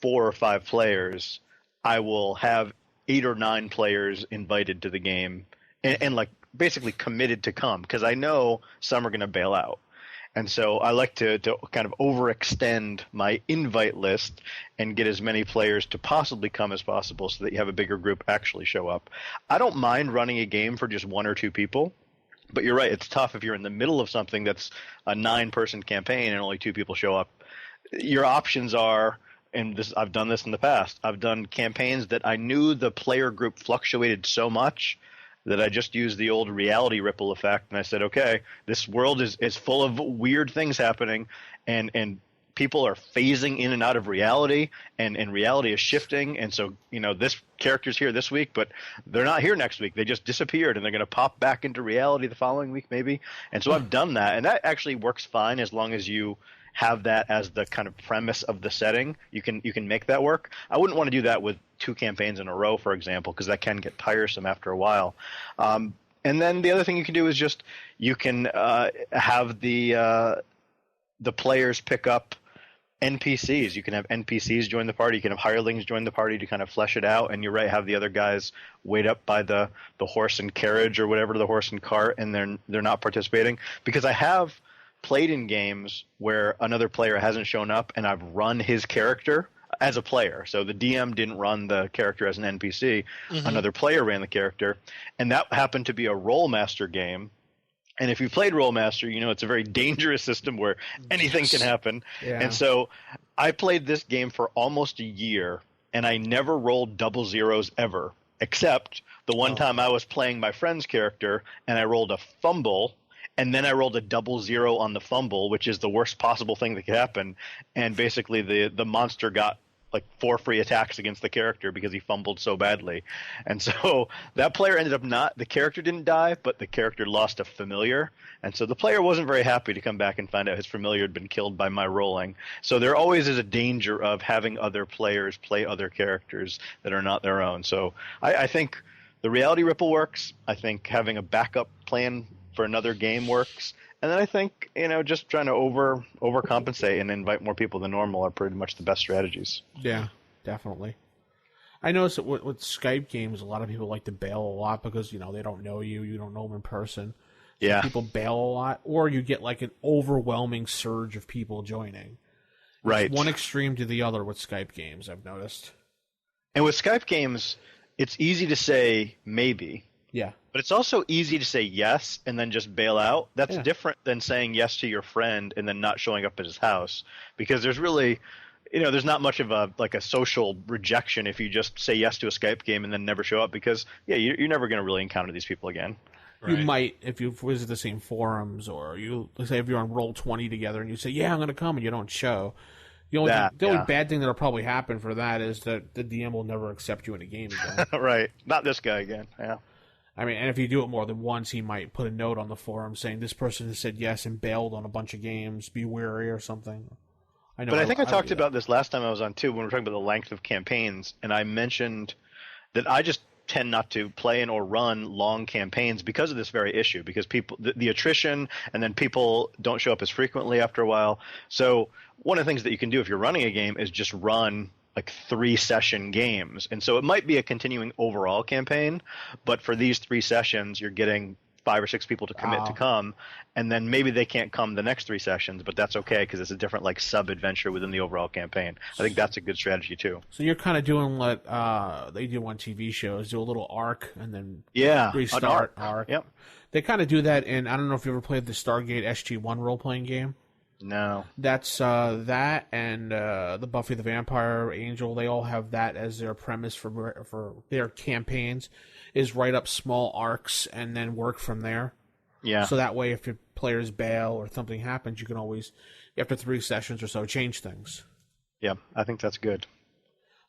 4 or 5 players, I will have 8 or 9 players invited to the game and like basically committed to come because I know some are going to bail out. And so I like to kind of overextend my invite list and get as many players to possibly come as possible so that you have a bigger group actually show up. I don't mind running a game for just 1 or 2 people, but you're right. It's tough if you're in the middle of something that's a 9-person campaign and only 2 people show up. Your options are, and I've done this in the past, I've done campaigns that I knew the player group fluctuated so much that I just used the old reality ripple effect, and I said, okay, this world is full of weird things happening, and people are phasing in and out of reality, and reality is shifting, and so, this character's here this week, but they're not here next week. They just disappeared, and they're going to pop back into reality the following week maybe. And so I've done that, and that actually works fine as long as you have that as the kind of premise of the setting. You can make that work. I wouldn't want to do that with 2 campaigns in a row, for example, because that can get tiresome after a while. And then the other thing you can do is just you can have the players pick up NPCs. You can have NPCs join the party. You can have hirelings join the party to kind of flesh it out. And you're right, have the other guys wait up by the horse and carriage or whatever, the horse and cart, and they're not participating. Because I have played in games where another player hasn't shown up, and I've run his character as a player. So the DM didn't run the character as an NPC. Mm-hmm. Another player ran the character. And that happened to be a Rolemaster game. And if you played Rolemaster, you know it's a very dangerous system where anything can happen. Yeah. And so I played this game for almost a year, and I never rolled double zeros ever, except the one time I was playing my friend's character, and I rolled a fumble, and then I rolled a double zero on the fumble, which is the worst possible thing that could happen. And basically the monster got like 4 free attacks against the character because he fumbled so badly. And so that player ended up the character didn't die, but the character lost a familiar. And so the player wasn't very happy to come back and find out his familiar had been killed by my rolling. So there always is a danger of having other players play other characters that are not their own. So I think the Reality Ripple works. I think having a backup plan for another game works. And then I think, just trying to overcompensate and invite more people than normal are pretty much the best strategies. Yeah, definitely. I noticed that with Skype games, a lot of people like to bail a lot because, they don't know you. You don't know them in person. So yeah. People bail a lot. Or you get like an overwhelming surge of people joining. Right. It's one extreme to the other with Skype games, I've noticed. And with Skype games, it's easy to say maybe. Yeah. But it's also easy to say yes and then just bail out. That's different than saying yes to your friend and then not showing up at his house, because there's really, there's not much of a social rejection if you just say yes to a Skype game and then never show up, because you're never going to really encounter these people again. Right. You might if you visit the same forums, or let's say if you're on Roll20 together and you say, yeah, I'm going to come, and you don't show. The only bad thing that'll probably happen for that is that the DM will never accept you in a game again. Right. Not this guy again. Yeah. I mean, and if you do it more than once, he might put a note on the forum saying this person has said yes and bailed on a bunch of games. Be wary or something. I know. But I think I talked about this last time I was on too, when we were talking about the length of campaigns, and I mentioned that I just tend not to play in or run long campaigns because of this very issue. Because people, the attrition, and then people don't show up as frequently after a while. So one of the things that you can do if you're running a game is just run like 3-session games. And so it might be a continuing overall campaign, but for these 3 sessions, you're getting 5 or 6 people to commit to come, and then maybe they can't come the next 3 sessions, but that's okay because it's a different sub-adventure within the overall campaign. I think that's a good strategy too. So you're kind of doing what they do on TV shows, do a little arc and then restart arc. Yep. They kind of do that in, I don't know if you ever played the Stargate SG-1 role-playing game. No. That's that and the Buffy the Vampire Angel. They all have that as their premise for their campaigns, is write up small arcs and then work from there. Yeah. So that way, if your players bail or something happens, you can always, after 3 sessions or so, change things. Yeah, I think that's good.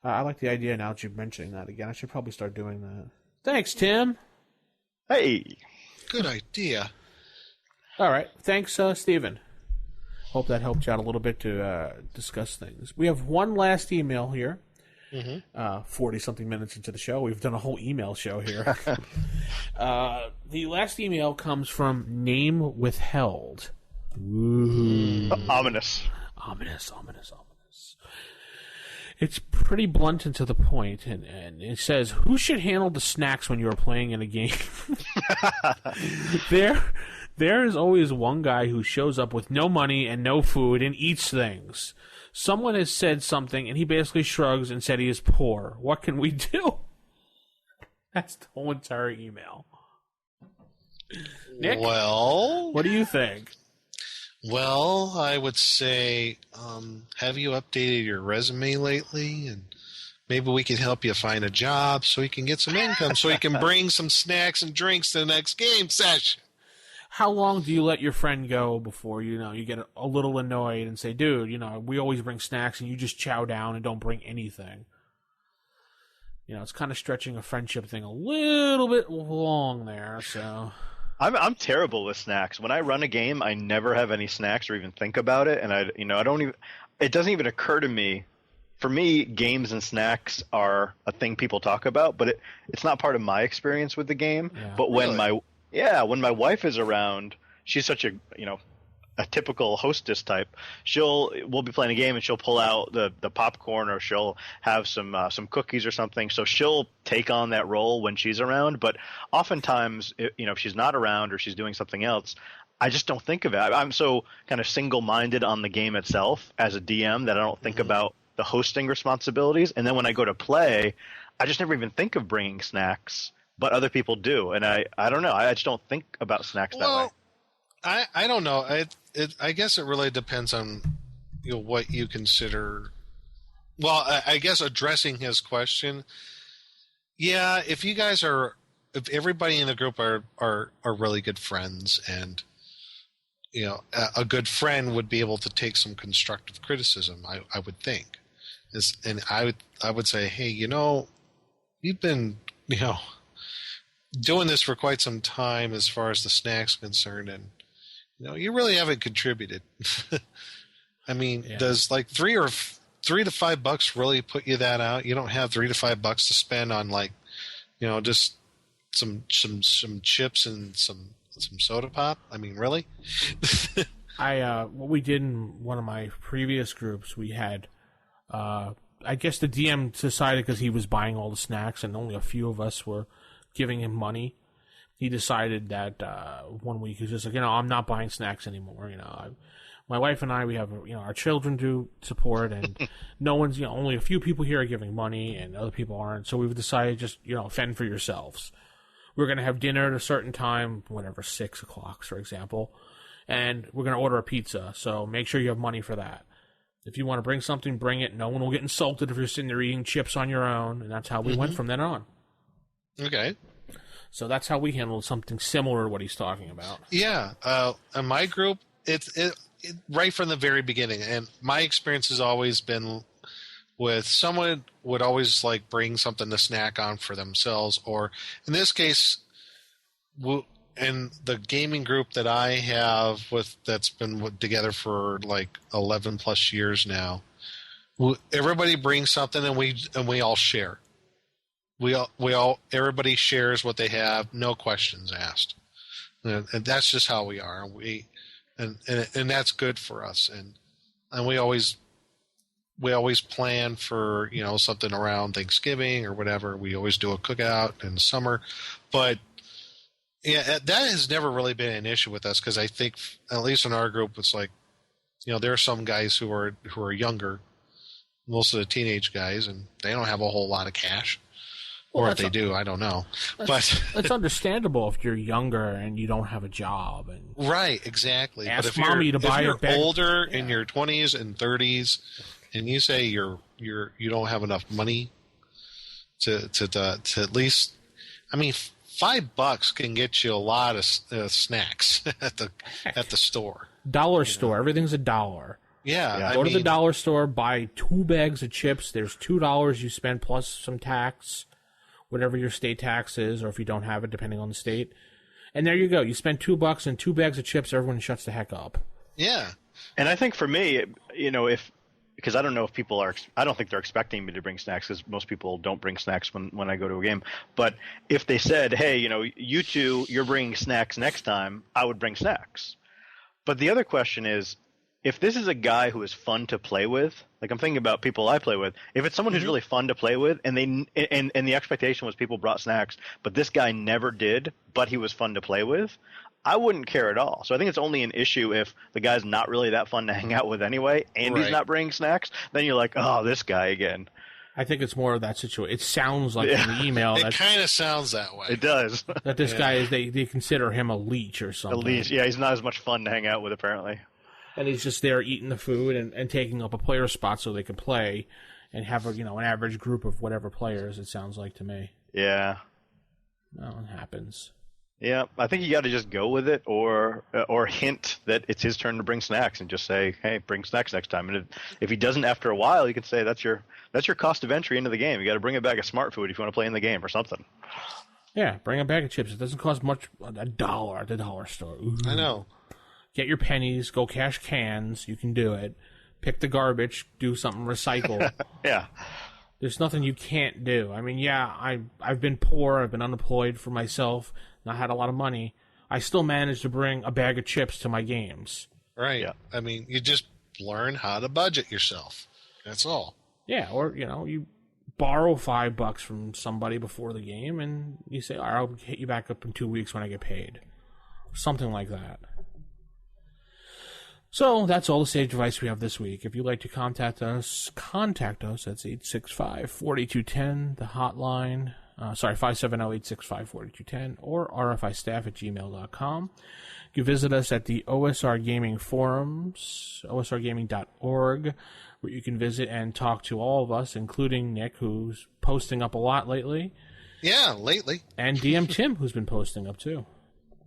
I like the idea now that you're mentioning that again. I should probably start doing that. Thanks, Tim. Hey. Good idea. All right. Thanks, Stephen. Hope that helped you out a little bit to discuss things. We have one last email here. 40-something minutes into the show. We've done a whole email show here. The last email comes from Name Withheld. Ooh. Ominous. Ominous. It's pretty blunt and to the point, and it says, who should handle the snacks when you are playing in a game? There is always one guy who shows up with no money and no food and eats things. Someone has said something, and he basically shrugs and said he is poor. What can we do? That's the whole entire email. Nick? Well, what do you think? Well, I would say, have you updated your resume lately? And maybe we can help you find a job so you can get some income, so you can bring some snacks and drinks to the next game session. How long do you let your friend go before, you get a little annoyed and say, dude, we always bring snacks and you just chow down and don't bring anything? It's kind of stretching a friendship thing a little bit long there, so... I'm terrible with snacks. When I run a game, I never have any snacks or even think about it, and I don't even. It doesn't even occur to me. For me, games and snacks are a thing people talk about, but it's not part of my experience with the game. Yeah. But when my wife is around, she's such a a typical hostess type. We'll be playing a game and she'll pull out the popcorn, or she'll have some cookies or something. So she'll take on that role when she's around. But oftentimes, if she's not around or she's doing something else, I just don't think of it. I'm so kind of single-minded on the game itself as a DM that I don't think about the hosting responsibilities. And then when I go to play, I just never even think of bringing snacks, but other people do. And I don't know. I just don't think about snacks that way. I don't know. I guess it really depends on what you consider. Well, I guess addressing his question, yeah, if everybody in the group are really good friends, and a good friend would be able to take some constructive criticism, I would think. And I would say, hey, you've been doing this for quite some time as far as the snacks concerned, and you really haven't contributed. I mean, does like $3 to $5 really put you that out? You don't have $3 to $5 to spend on just some chips and some soda pop? I mean, really? What we did in one of my previous groups, we had, I guess the DM decided, because he was buying all the snacks and only a few of us were giving him money, he decided that 1 week he's just like, I'm not buying snacks anymore. My wife and I, we have, our children to support, and no one's, only a few people here are giving money and other people aren't. So we've decided just, fend for yourselves. We're going to have dinner at a certain time, whatever, 6 o'clock, for example, and we're going to order a pizza. So make sure you have money for that. If you want to bring something, bring it. No one will get insulted if you're sitting there eating chips on your own. And that's how we went from then on. Okay. So that's how we handled something similar to what he's talking about. Yeah. In my group, it right from the very beginning. And my experience has always been with someone would always bring something to snack on for themselves. Or in this case, in the gaming group that I have that's been together for 11 plus years now, everybody brings something and we all share. Everybody shares what they have, no questions asked, and that's just how we are. And that's good for us. And we always plan for something around Thanksgiving or whatever. We always do a cookout in the summer, but yeah, that has never really been an issue with us, because I think at least in our group it's there are some guys who are younger, most of the teenage guys, and they don't have a whole lot of cash. Or if they do, I don't know. But it's understandable if you're younger and you don't have a job. Right, exactly. Ask but if mommy to buy you're a bag. Older in your 20s and 30s, and you say you don't have enough money to at least, I mean, $5 can get you a lot of snacks at the store. Dollar store, everything's $1. Yeah, go to the dollar store, buy 2 bags of chips. There's $2 you spend plus some tax, whatever your state tax is, or if you don't have it, depending on the state. And there you go. You spend $2 and 2 bags of chips. Everyone shuts the heck up. Yeah. And I think for me, because I don't know if people are, I don't think they're expecting me to bring snacks, because most people don't bring snacks when I go to a game. But if they said, hey, you two, you're bringing snacks next time, I would bring snacks. But the other question is, if this is a guy who is fun to play with, I'm thinking about people I play with, if it's someone who's really fun to play with, and the expectation was people brought snacks, but this guy never did, but he was fun to play with, I wouldn't care at all. So I think it's only an issue if the guy's not really that fun to hang out with anyway, and he's not bringing snacks. Then you're like, oh, this guy again. I think it's more of that situation. It sounds like in the email. It kind of sounds that way. It does. That this guy is, they consider him a leech or something. A leech, yeah. He's not as much fun to hang out with, apparently. And he's just there eating the food and taking up a player spot so they can play and have an average group of whatever players, it sounds like to me. Yeah. Well, it happens. Yeah, I think you got to just go with it, or hint that it's his turn to bring snacks, and just say, "Hey, bring snacks next time." And if he doesn't after a while, you can say that's your cost of entry into the game. You got to bring a bag of Smart Food if you want to play in the game or something. Yeah, bring a bag of chips. It doesn't cost much. $1 at the dollar store. Ooh. I know. Get your pennies. Go cash cans. You can do it. Pick the garbage. Do something. Recycle. Yeah. There's nothing you can't do. I mean, yeah, I've been poor. I've been unemployed for myself. Not had a lot of money. I still managed to bring a bag of chips to my games. Right. Yeah. I mean, you just learn how to budget yourself. That's all. Yeah, or you borrow $5 from somebody before the game, and you say, "All right, I'll hit you back up in 2 weeks when I get paid," something like that. So that's all the sage advice we have this week. If you'd like to contact us. That's 865-4210, the hotline. 570-865-4210, or rfistaff@gmail.com. You can visit us at the OSR Gaming forums, osrgaming.org, where you can visit and talk to all of us, including Nick, who's posting up a lot lately. Yeah, lately. And DM Tim, who's been posting up too.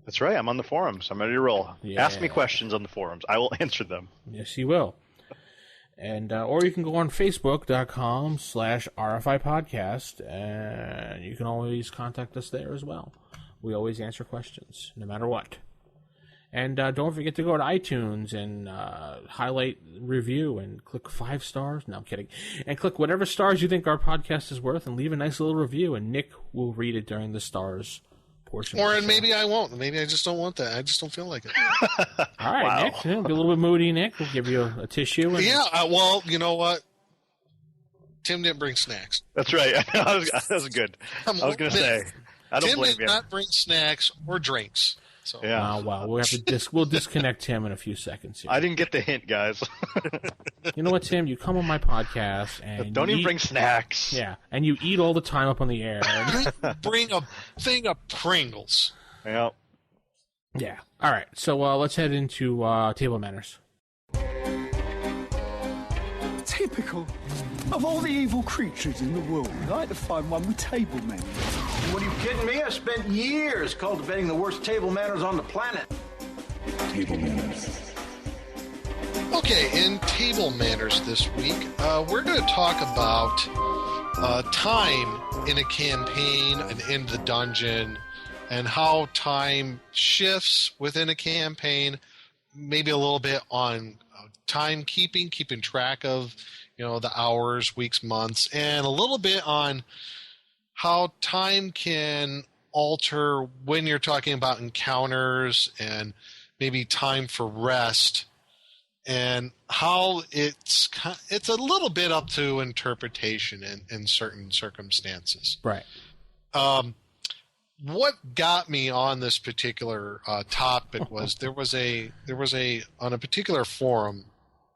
That's right. I'm on the forums. I'm ready to roll. Yeah. Ask me questions on the forums. I will answer them. Yes, he will. And or you can go on Facebook.com/RFI Podcast, and you can always contact us there as well. We always answer questions, no matter what. And don't forget to go to iTunes and highlight review and click 5 stars. No, I'm kidding. And click whatever stars you think our podcast is worth and leave a nice little review, and Nick will read it during the stars portion. Or maybe I won't. Maybe I just don't want that. I just don't feel like it. All right, Wow. Nick. Be a little bit moody, Nick. We'll give you a tissue. And... Yeah, well, you know what? Tim didn't bring snacks. That's right. That was good. I was going to say, I don't Tim blame did you. not bring snacks or drinks. So. Yeah. Well, we'll have to we'll disconnect Tim in a few seconds here. I didn't get the hint, guys. You know what, Tim? You come on my podcast and Don't you even bring snacks. Yeah, and you eat all the time up on the air. Bring a thing of Pringles. Yeah. Yeah. All right. So let's head into table manners. Typical. Of all the evil creatures in the world, I like to find one with table manners. What are you kidding me? I spent years cultivating the worst table manners on the planet. Table manners. Okay, in table manners this week, we're going to talk about time in a campaign and in the dungeon, and how time shifts within a campaign, maybe a little bit on timekeeping, keeping track of, the hours, weeks, months, and a little bit on how time can alter when you're talking about encounters and maybe time for rest, and how it's a little bit up to interpretation in certain circumstances. Right. What got me on this particular topic was there was a on a particular forum,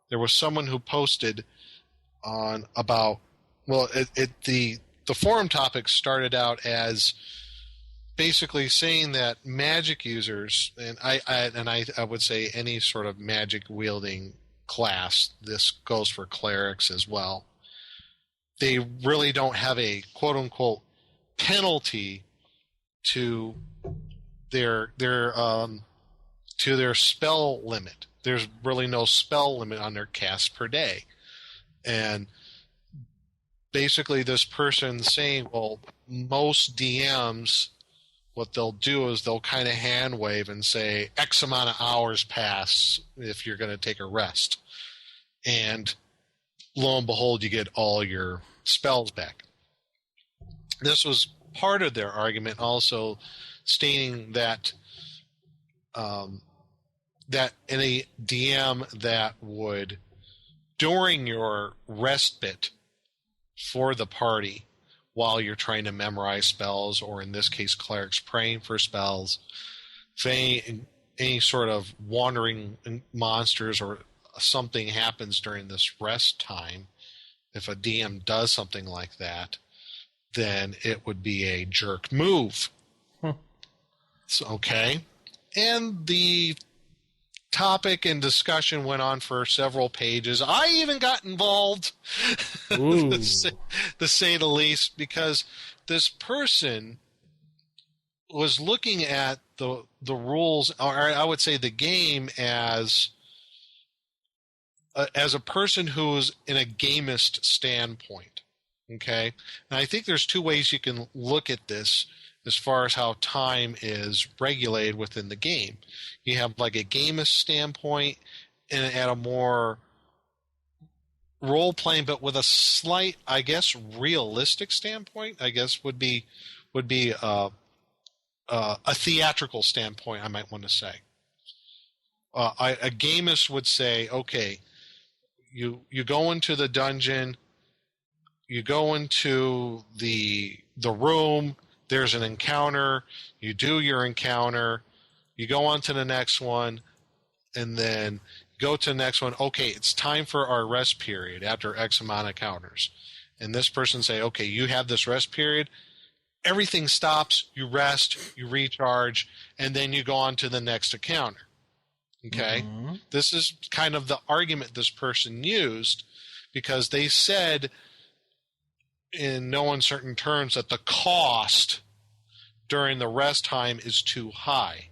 there was someone who posted on about, well, the forum topic started out as basically saying that magic users, and I would say any sort of magic wielding class, this goes for clerics as well, they really don't have a quote unquote penalty to their spell limit. There's really no spell limit on their cast per day. And basically this person saying, well, most DMs, what they'll do is they'll kind of hand wave and say X amount of hours pass if you're going to take a rest. And lo and behold, you get all your spells back. This was part of their argument, also stating that that any DM that would, during your respite for the party, while you're trying to memorize spells, or in this case, clerics praying for spells, if any sort of wandering monsters or something happens during this rest time, if a DM does something like that, then it would be a jerk move. So, okay. And the topic and discussion went on for several pages. I even got involved, to say the least, because this person was looking at the rules, or I would say the game, as a person who's in a gamist standpoint. Okay? And I think there's two ways you can look at this as far as how time is regulated within the game. You have like a gamist standpoint, and at a more role-playing, but with a slight, I guess, realistic standpoint, I guess would be a theatrical standpoint, I might want to say. a gamist would say, okay, you go into the dungeon, you go into the room, there's an encounter, you do your encounter, you go on to the next one, and then go to the next one. Okay, it's time for our rest period after X amount of encounters. And this person say, okay, you have this rest period. Everything stops, you rest, you recharge, and then you go on to the next encounter. Okay? Mm-hmm. This is kind of the argument this person used, because they said in no uncertain terms that the cost during the rest time is too high.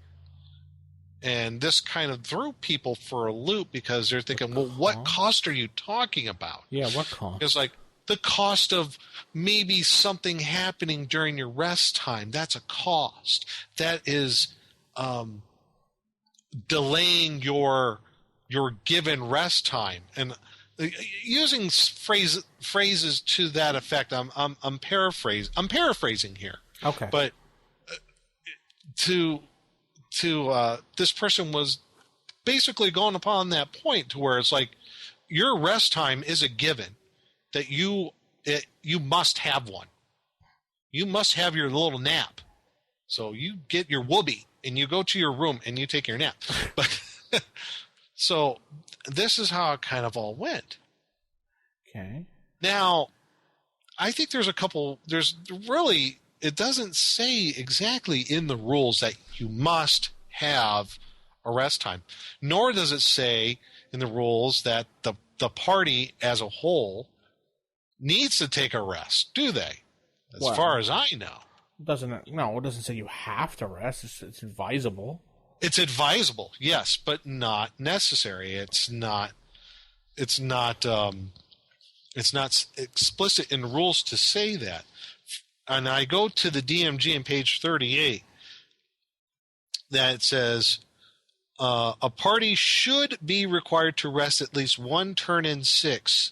And this kind of threw people for a loop, because they're thinking, well, what cost are you talking about? Yeah, what cost? It's like the cost of maybe something happening during your rest time. That's a cost. That is delaying your given rest time. And using phrases to that effect, I'm paraphrasing here. Okay. But to this person was basically going upon that point to where it's like your rest time is a given, that you must have one. You must have your little nap. So you get your whoopee and you go to your room and you take your nap. But so this is how it kind of all went. Okay. Now, I think it doesn't say exactly in the rules that you must have a rest time, nor does it say in the rules that the party as a whole needs to take a rest, do they? As far as I know. It doesn't say you have to rest. It's advisable. It's advisable, yes, but not necessary. It's not explicit in rules to say that. And I go to the DMG on page 38 that says a party should be required to rest at least one turn in 6.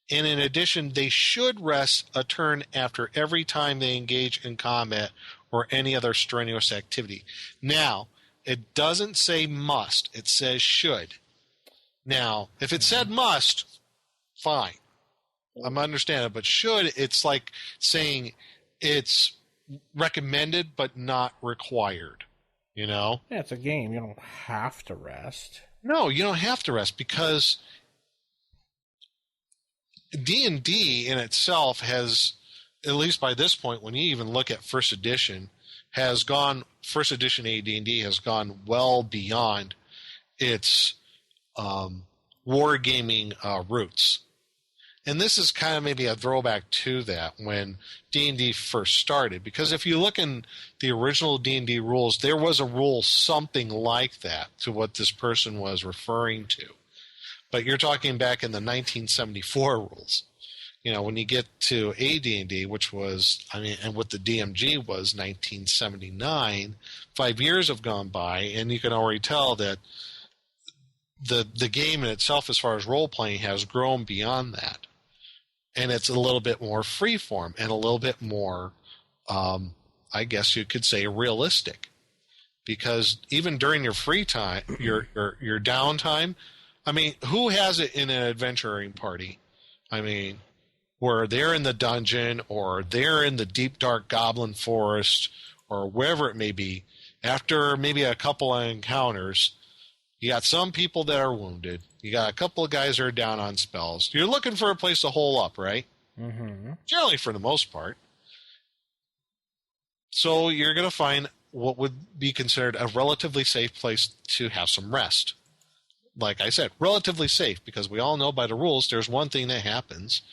And in addition, they should rest a turn after every time they engage in combat or any other strenuous activity. Now, it doesn't say must. It says should. Now, if it said must, fine. I'm understanding, but should, it's like saying it's recommended but not required, you know? Yeah, it's a game. You don't have to rest. No, you don't have to rest, because D&D in itself has, at least by this point, when you even look at first edition AD&D has gone well beyond its wargaming roots. And this is kind of maybe a throwback to that when D&D first started. Because if you look in the original D&D rules, there was a rule something like that to what this person was referring to. But you're talking back in the 1974 rules. You know, when you get to AD&D, which was, and what the DMG was 1979, 5 years have gone by, and you can already tell that the game in itself, as far as role-playing, has grown beyond that. And it's a little bit more freeform and a little bit more, I guess you could say, realistic. Because even during your free time, your downtime, who has it in an adventuring party? Where they're in the dungeon or they're in the deep, dark goblin forest or wherever it may be, after maybe a couple of encounters, you got some people that are wounded. You got a couple of guys that are down on spells. You're looking for a place to hole up, right? Mm-hmm. Generally, for the most part. So you're going to find what would be considered a relatively safe place to have some rest. Like I said, relatively safe, because we all know by the rules there's one thing that happens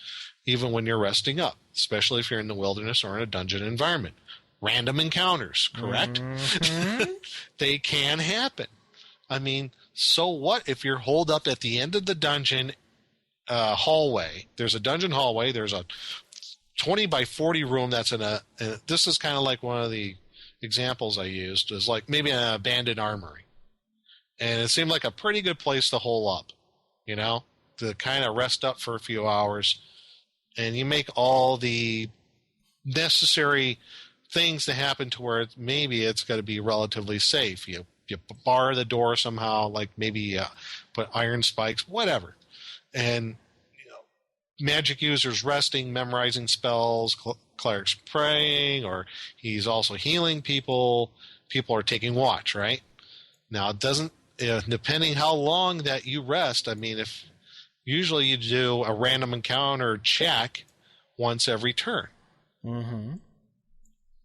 even when you're resting up, especially if you're in the wilderness or in a dungeon environment. Random encounters, correct? Mm-hmm. They can happen. So what if you're holed up at the end of the dungeon hallway? There's a dungeon hallway. There's a 20 by 40 room that's this is kind of like one of the examples I used, is like maybe an abandoned armory. And it seemed like a pretty good place to hole up, to kind of rest up for a few hours. And you make all the necessary things to happen to where maybe it's going to be relatively safe. You bar the door somehow, like maybe put iron spikes, whatever. And magic users resting, memorizing spells, clerics praying, or he's also healing people. People are taking watch, right? Now, it doesn't, depending how long that you rest, I mean, if usually you do a random encounter check once every turn. Mm-hmm.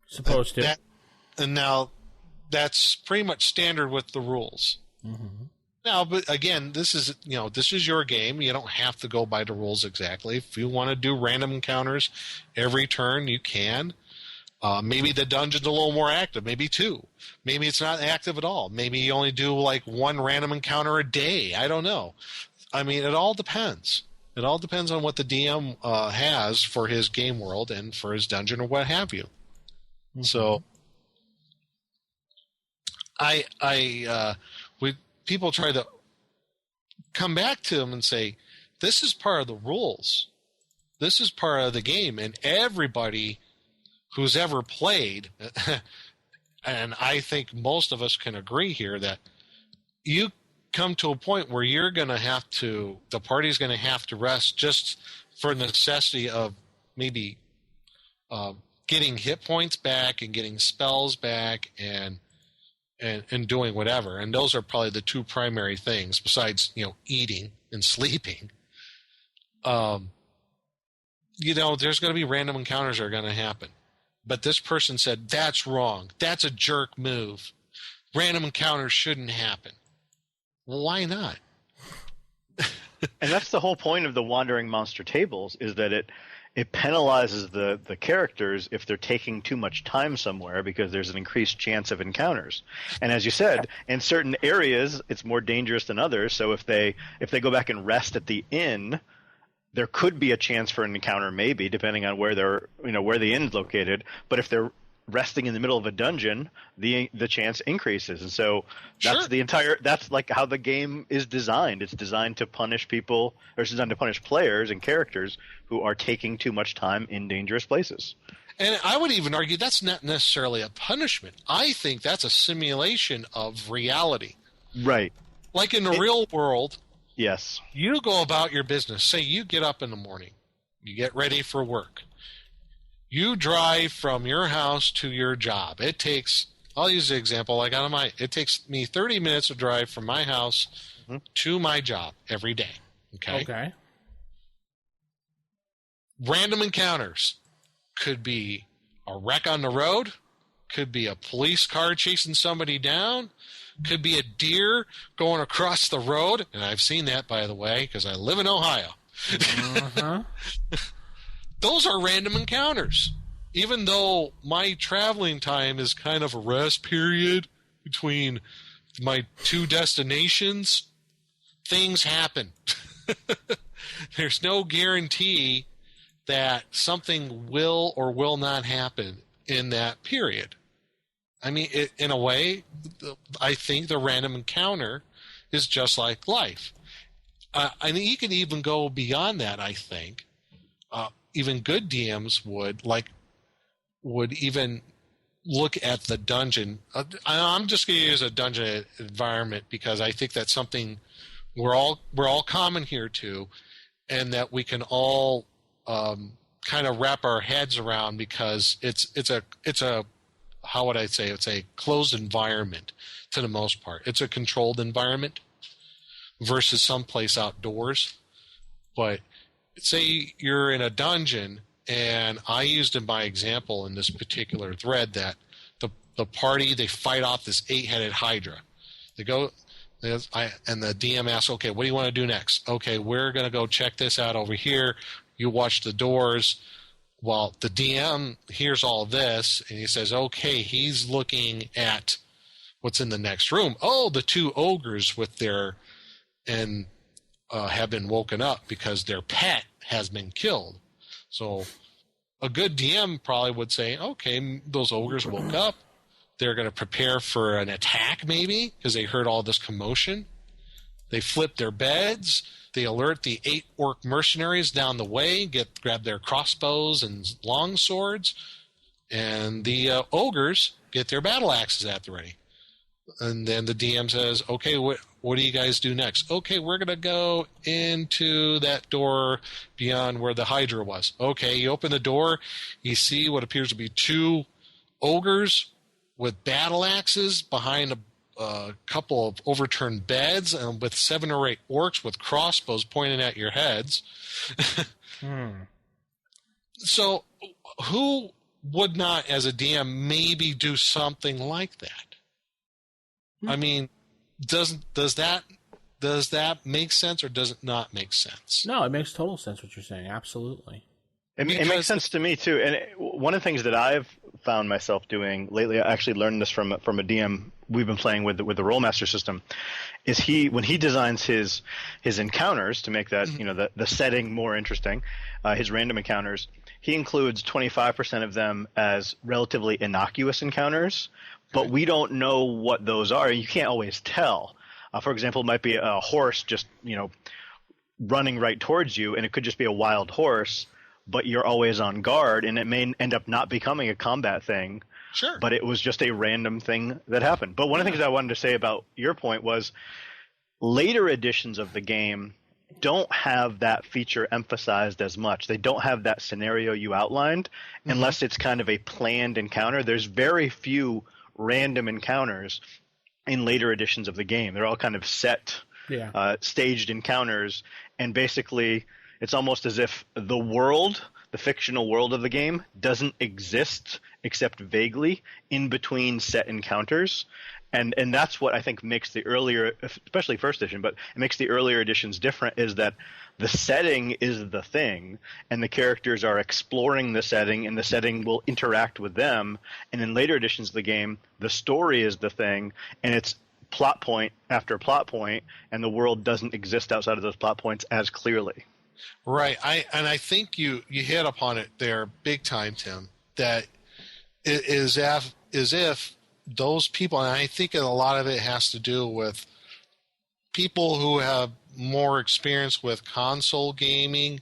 Supposed to. And now that's pretty much standard with the rules. Mm-hmm. Now, but again, this is your game. You don't have to go by the rules exactly. If you want to do random encounters every turn, you can. Maybe the dungeon's a little more active. Maybe 2. Maybe it's not active at all. Maybe you only do like 1 random encounter a day. I don't know. I mean, it all depends. It all depends on what the DM has for his game world and for his dungeon or what have you. Mm-hmm. So, people try to come back to him and say, this is part of the rules. This is part of the game. And everybody who's ever played, and I think most of us can agree here, that you come to a point where you're going to have to, the party's going to have to rest just for necessity of maybe getting hit points back and getting spells back and doing whatever. And those are probably the 2 primary things besides, eating and sleeping. There's going to be random encounters that are going to happen. But this person said, that's wrong. That's a jerk move. Random encounters shouldn't happen. Well, why not? And that's the whole point of the Wandering Monster tables, is that it penalizes the characters if they're taking too much time somewhere, because there's an increased chance of encounters. And as you said, in certain areas it's more dangerous than others. So if they go back and rest at the inn, there could be a chance for an encounter, maybe, depending on where where the inn's located. But if they're resting in the middle of a dungeon, the chance increases. And so that's that's like how the game is designed. It's designed to punish people, or it's designed to punish players and characters who are taking too much time in dangerous places. And I would even argue that's not necessarily a punishment. I think that's a simulation of reality. Right. Like in the real world, yes, you go about your business. Say you get up in the morning, you get ready for work. You drive from your house to your job. It takes, I'll use the example it takes me 30 minutes to drive from my house to my job every day. Okay. Random encounters could be a wreck on the road, could be a police car chasing somebody down, could be a deer going across the road, and I've seen that, by the way, because I live in Ohio. Uh-huh. Those are random encounters. Even though my traveling time is kind of a rest period between my 2 destinations, things happen. There's no guarantee that something will or will not happen in that period. I mean, in a way, I think the random encounter is just like life. I mean, you can even go beyond that, I think. Even good DMs would even look at the dungeon. I'm just going to use a dungeon environment because I think that's something we're all common here to, and that we can all kind of wrap our heads around, because it's a how would I say, it's a closed environment to the most part. It's a controlled environment versus someplace outdoors. But say you're in a dungeon, and I used in my example in this particular thread that the party, they fight off this 8-headed Hydra. They go, and the DM asks, okay, what do you want to do next? Okay, we're going to go check this out over here. You watch the doors. Well, the DM hears all this, and he says, okay, he's looking at what's in the next room. Oh, the 2 ogres have been woken up because their pet has been killed. So a good DM probably would say, okay, those ogres woke up. They're going to prepare for an attack maybe because they heard all this commotion. They flip their beds. They alert the 8 orc mercenaries down the way, grab their crossbows and long swords, and the ogres get their battle axes at the ready. And then the DM says, okay, what do you guys do next? Okay, we're going to go into that door beyond where the Hydra was. Okay, you open the door, you see what appears to be 2 ogres with battle axes behind a couple of overturned beds, and with 7 or 8 orcs with crossbows pointing at your heads. So who would not, as a DM, maybe do something like that? I mean, does that make sense, or does it not make sense? No, it makes total sense what you're saying. Absolutely. It makes sense to me too. And one of the things that I've found myself doing lately, I actually learned this from a DM we've been playing with the Rollmaster system, is when he designs his encounters to make that the setting more interesting, his random encounters, he includes 25% of them as relatively innocuous encounters. But we don't know what those are. You can't always tell. For example, it might be a horse just, running right towards you, and it could just be a wild horse, but you're always on guard, and it may end up not becoming a combat thing. Sure. But it was just a random thing that happened. But one of the things I wanted to say about your point was later editions of the game don't have that feature emphasized as much. They don't have that scenario you outlined unless it's kind of a planned encounter. There's very few random encounters in later editions of the game. They're all kind of set, staged encounters, and basically it's almost as if the fictional world of the game, doesn't exist except vaguely in between set encounters. And that's what I think makes the earlier, especially first edition, but it makes the earlier editions different, is that the setting is the thing, and the characters are exploring the setting, and the setting will interact with them. And in later editions of the game, the story is the thing, and it's plot point after plot point, and the world doesn't exist outside of those plot points as clearly. Right. I think you hit upon it there big time, Tim, that it is as if those people, and I think a lot of it has to do with people who have more experience with console gaming,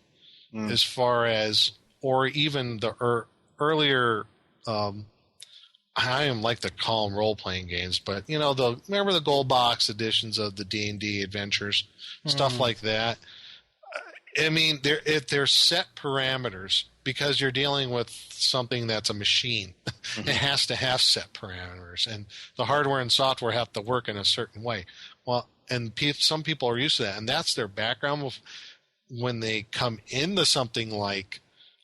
as far as, or even the earlier, I am like to call them role-playing games, but remember the gold box editions of the D&D adventures, stuff like that. I mean, they're set parameters because you're dealing with something that's a machine. It has to have set parameters, and the hardware and software have to work in a certain way. Well, and some people are used to that, and that's their background. When they come into something like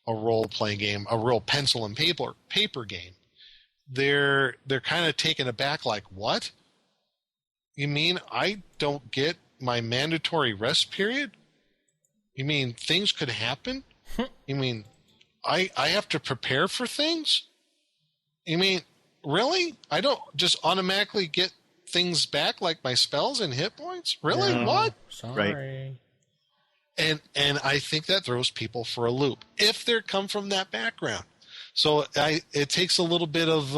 a role-playing game, a real pencil and paper game, they're kind of taken aback, like, what? You mean I don't get my mandatory rest period? You mean things could happen? You mean I have to prepare for things? You mean, really? I don't just automatically get things back like my spells and hit points? Really? Yeah. What? Sorry. Right. And I think that throws people for a loop if they come from that background. So it takes a little bit of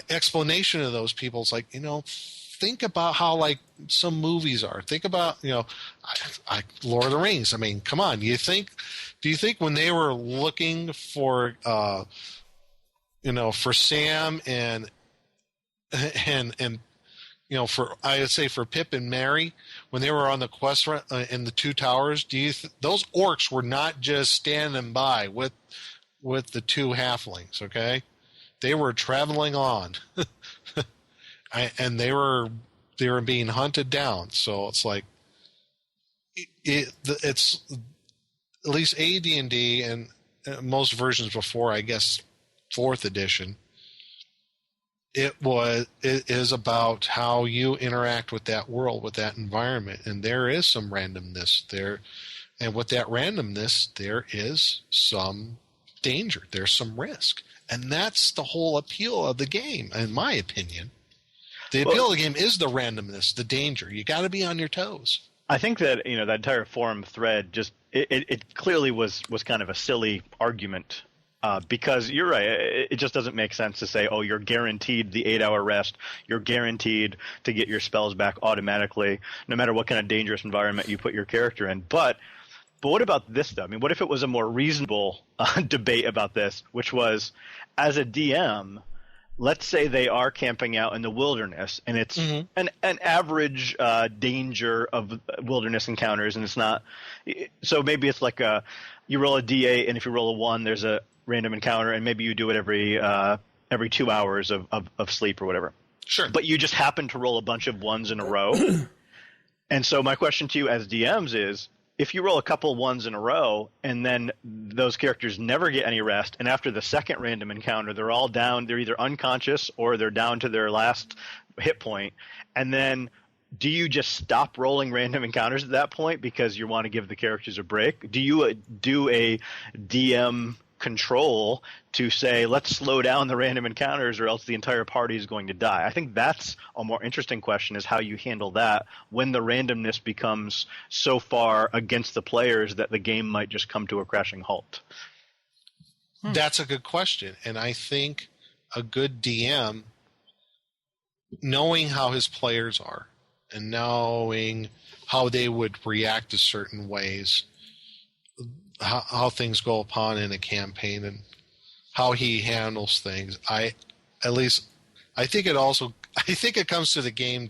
explanation of those people. It's like, think about how like some movies are. Think about Lord of the Rings. I mean, come on. Do you think when they were looking for for Sam and for I would say for Pip and Merry, when they were on the quest in the Two Towers, those orcs were not just standing by with the two halflings, okay? They were traveling on, and they were being hunted down. So it's like it's at least AD&D and most versions before, I guess, 4th edition. It is about how you interact with that world, with that environment, and there is some randomness there. And with that randomness, there is some danger. There's some risk, and that's the whole appeal of the game, in my opinion. The appeal of the game is the randomness, the danger. You got to be on your toes. I think that that entire forum thread just it clearly was kind of a silly argument. Because you're right, it just doesn't make sense to say, oh, you're guaranteed the 8-hour rest, you're guaranteed to get your spells back automatically, no matter what kind of dangerous environment you put your character in. But what about this, though? I mean, what if it was a more reasonable debate about this, which was, as a DM, let's say they are camping out in the wilderness, and it's an average danger of wilderness encounters, and it's not. So maybe it's like you roll a d8, and if you roll a 1, there's a random encounter, and maybe you do it every 2 hours of sleep or whatever. Sure. But you just happen to roll a bunch of 1s in a row. And so my question to you as DMs is, if you roll a couple 1s in a row and then those characters never get any rest, and after the second random encounter they're all down, they're either unconscious or they're down to their last hit point, and then do you just stop rolling random encounters at that point because you want to give the characters a break? Do you do a DM control to say, let's slow down the random encounters or else the entire party is going to die? I think that's a more interesting question, is how you handle that when the randomness becomes so far against the players that the game might just come to a crashing halt. That's a good question. And I think a good DM, knowing how his players are and knowing how they would react to certain ways, how things go upon in a campaign and how he handles things. I think it comes to the game,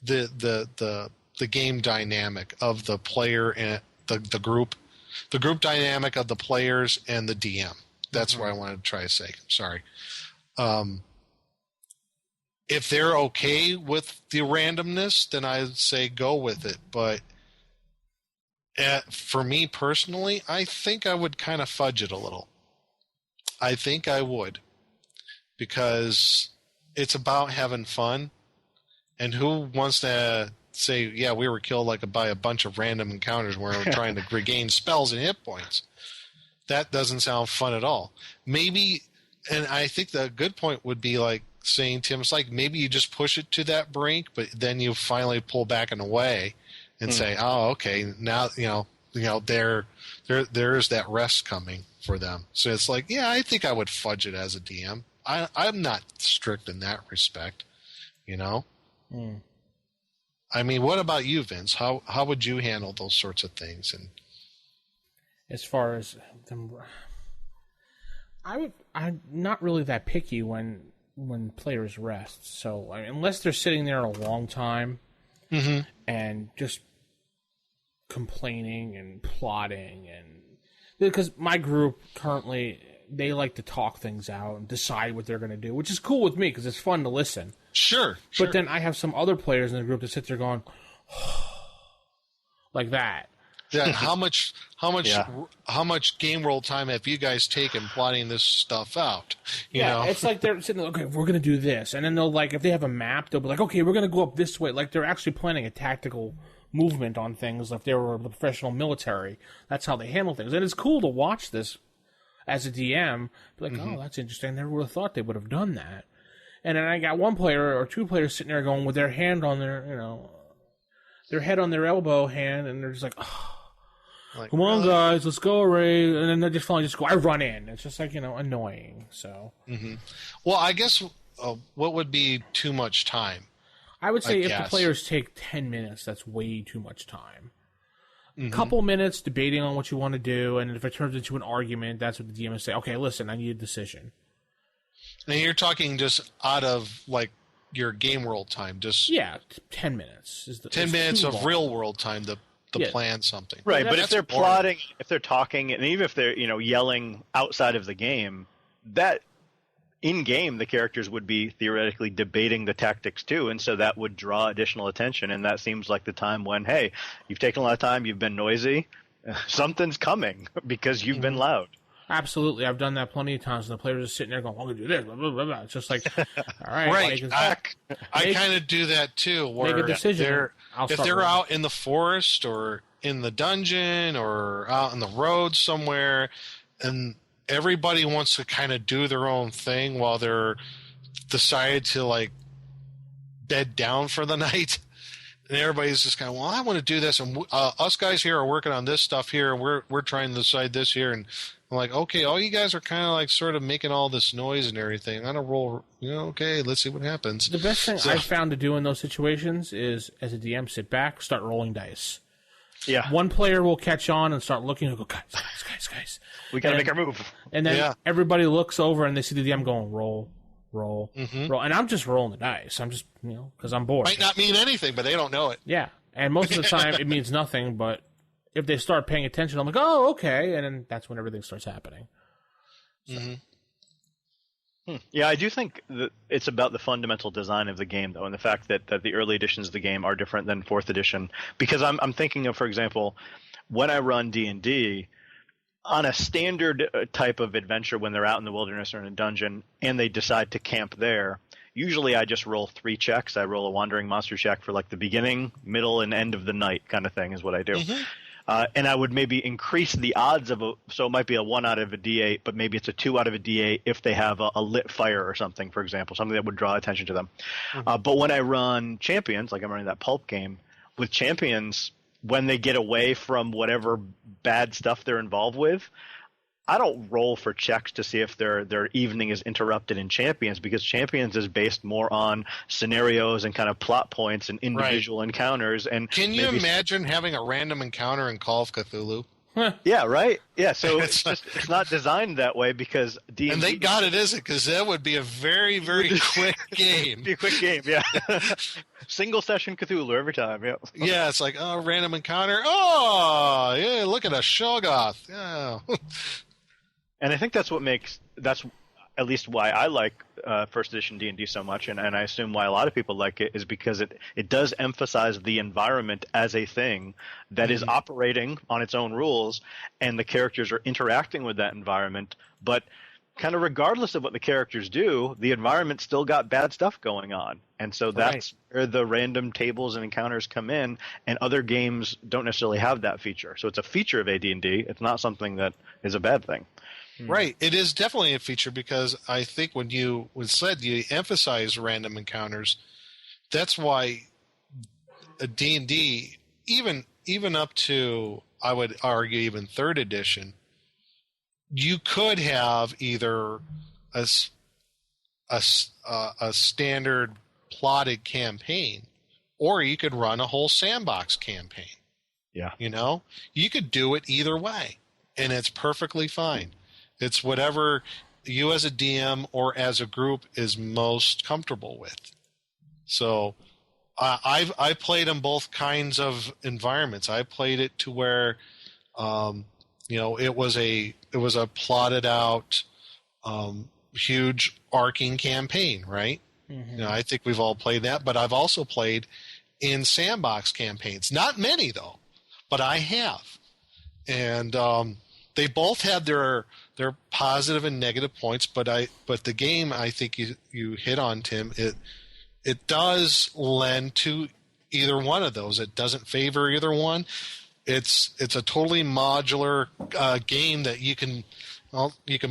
the game dynamic of the player and the group dynamic of the players and the DM. That's what I wanted to try to say. Sorry. If they're okay with the randomness, then I'd say go with it. But for me personally, I think I would kind of fudge it a little. I think I would, because it's about having fun, and who wants to say, yeah, we were killed by a bunch of random encounters where we're trying to regain spells and hit points. That doesn't sound fun at all. Maybe, and I think the good point would be like saying, Tim, it's like maybe you just push it to that brink, but then you finally pull back and away and say, oh, okay, now there is that rest coming for them. So it's like, yeah, I think I would fudge it as a DM. I'm not strict in that respect, I mean, what about you, Vince? How would you handle those sorts of things? And as far as them, I'm not really that picky when players rest. So unless they're sitting there a long time and just complaining and plotting, and because my group currently, they like to talk things out and decide what they're going to do, which is cool with me because it's fun to listen. Sure. But then I have some other players in the group that sit there going like that. Yeah. How much game roll time have you guys taken plotting this stuff out? You know? It's like they're sitting there, okay, we're going to do this. And then they'll if they have a map, they'll be like, okay, we're going to go up this way. Like they're actually planning a tactical movement on things. If they were the professional military, that's how they handle things. And it's cool to watch this as a DM. Be like, oh, that's interesting. I never would have thought they would have done that. And then I got one player or two players sitting there going with their hand on their, their head on their elbow hand, and they're just like, oh, come on, guys, let's go, Ray. And then they're just finally just go, I run in. It's just like, annoying. So. Well, I guess what would be too much time? I would say if the players take 10 minutes, that's way too much time. A couple minutes debating on what you want to do, and if it turns into an argument, that's what the DM would say, okay, listen, I need a decision. And you're talking just out of, your game world time. Just 10 minutes. 10 minutes of real world time to plan something. Right, but if they're plotting, if they're talking, and even if they're, yelling outside of the game, that in-game the characters would be theoretically debating the tactics too, and so that would draw additional attention, and that seems like the time when, hey, you've taken a lot of time, you've been noisy, something's coming because you've been loud. Absolutely. I've done that plenty of times, and the players are sitting there going, I'm going to do this, blah, blah, blah, blah. It's just like, all right. Right. I kind of do that too, where make a decision. If they're out in the forest or in the dungeon or out on the road somewhere, and everybody wants to kind of do their own thing while they're decided to, bed down for the night. And everybody's just kind of, well, I want to do this, and us guys here are working on this stuff here, and we're trying to decide this here, and I'm like, okay, all you guys are kind of sort of making all this noise and everything. I'm gonna roll, okay, let's see what happens. The best thing I've found to do in those situations is, as a DM, sit back, start rolling dice. Yeah. One player will catch on and start looking and go, guys. We gotta make our move. And then everybody looks over and they see the DM going, roll. roll, and I'm just rolling the dice. I'm just because I'm bored. Might not mean anything, but they don't know it. Yeah, and most of the time it means nothing. But if they start paying attention, I'm like, oh, okay, and then that's when everything starts happening. So. Yeah, I do think that it's about the fundamental design of the game, though, and the fact that the early editions of the game are different than 4th edition. Because I'm thinking of, for example, when I run D&D, on a standard type of adventure when they're out in the wilderness or in a dungeon and they decide to camp there, usually I just roll 3 checks. I roll a wandering monster check for like the beginning, middle, and end of the night kind of thing is what I do. And I would maybe increase the odds of so it might be a 1 out of a D8, but maybe it's a 2 out of a D8 if they have a lit fire or something, for example, something that would draw attention to them. But when I run champions, like I'm running that pulp game, with champions, when they get away from whatever bad stuff they're involved with, I don't roll for checks to see if their evening is interrupted in Champions, because Champions is based more on scenarios and kind of plot points and individual encounters. And can you imagine having a random encounter in Call of Cthulhu? Yeah, right. Yeah, so it's not designed that way because D&D. And thank God it isn't, because that would be a very, very quick game. It'd be a quick game, yeah. Single session Cthulhu every time. Yeah. Yeah, it's like random encounter. Oh, yeah, look at a Shoggoth. Yeah. And I think that's at least why I like first edition D&D so much, and I assume why a lot of people like it is because it does emphasize the environment as a thing that is operating on its own rules, and the characters are interacting with that environment, but kind of regardless of what the characters do, the environment still got bad stuff going on. And so that's where the random tables and encounters come in, and other games don't necessarily have that feature. So it's a feature of AD&D. It's not something that is a bad thing. Right. It is definitely a feature, because I think when you emphasize random encounters, that's why a D&D, even up to, I would argue, even 3rd edition, you could have either a standard plotted campaign, or you could run a whole sandbox campaign. Yeah. You could do it either way, and it's perfectly fine. It's whatever you as a DM or as a group is most comfortable with. So I played in both kinds of environments. I played it to where it was a plotted out huge arcing campaign, right? I think we've all played that, but I've also played in sandbox campaigns. Not many though, but I have. And they both had their positive and negative points, but the game, I think you hit on, Tim, it does lend to either one of those. It doesn't favor either one. It's a totally modular game that you can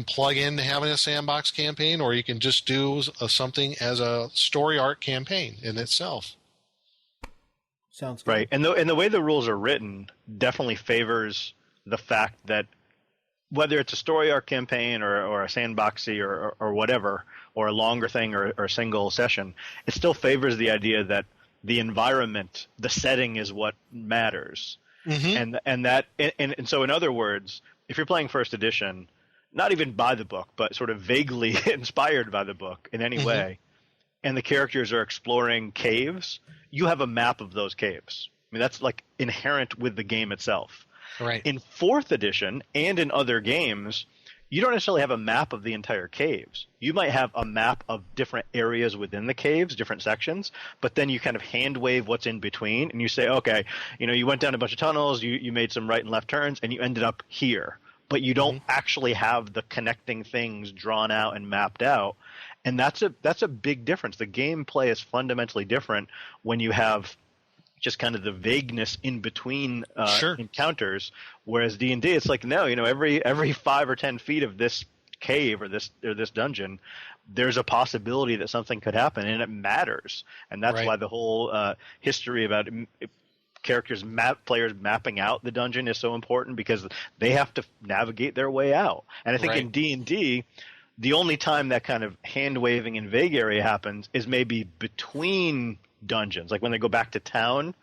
plug into having a sandbox campaign, or you can just do something as a story arc campaign in itself. Sounds good. Right, and the way the rules are written definitely favors the fact that whether it's a story arc campaign or a sandboxy or whatever, or a longer thing or a single session, it still favors the idea that the environment, the setting, is what matters. And so in other words, if you're playing first edition, not even by the book, but sort of vaguely inspired by the book in any way, and the characters are exploring caves, you have a map of those caves. I mean, that's like inherent with the game itself. Right. In 4th edition and in other games, you don't necessarily have a map of the entire caves. You might have a map of different areas within the caves, different sections, but then you kind of hand wave what's in between, and you say, okay, you went down a bunch of tunnels, you made some right and left turns, and you ended up here. But you don't actually have the connecting things drawn out and mapped out. And that's a big difference. The gameplay is fundamentally different when you have just kind of the vagueness in between encounters, whereas D&D, it's like, no, every 5 or 10 feet of this cave or this dungeon, there's a possibility that something could happen, and it matters. And that's why the whole history about players mapping out the dungeon is so important, because they have to navigate their way out. And I think in D&D, the only time that kind of hand waving and vague area happens is maybe between dungeons. Like when they go back to town,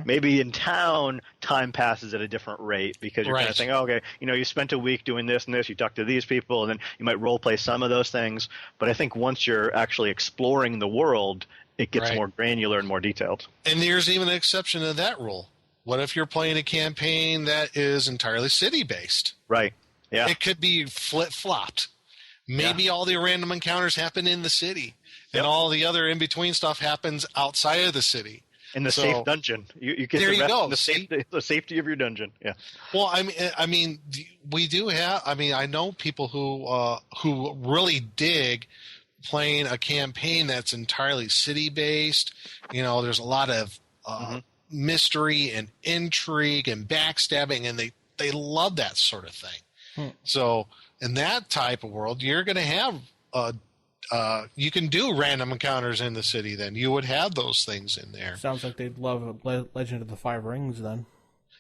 maybe in town time passes at a different rate because you're kind of saying, oh, okay, you spent a week doing this and this, you talked to these people, and then you might role play some of those things. But I think once you're actually exploring the world, it gets more granular and more detailed. And there's even an exception to that rule. What if you're playing a campaign that is entirely city-based? Right. Yeah. It could be flip-flopped. Maybe all the random encounters happen in the city, and all the other in-between stuff happens outside of the city. In the safe dungeon. You get the safety of your dungeon. Yeah. Well, I mean, we do have. I mean, I know people who really dig playing a campaign that's entirely city-based. There's a lot of mystery and intrigue and backstabbing, and they love that sort of thing. So in that type of world, you're going to have you can do random encounters in the city. Then you would have those things in there. Sounds like they'd love Legend of the Five Rings then.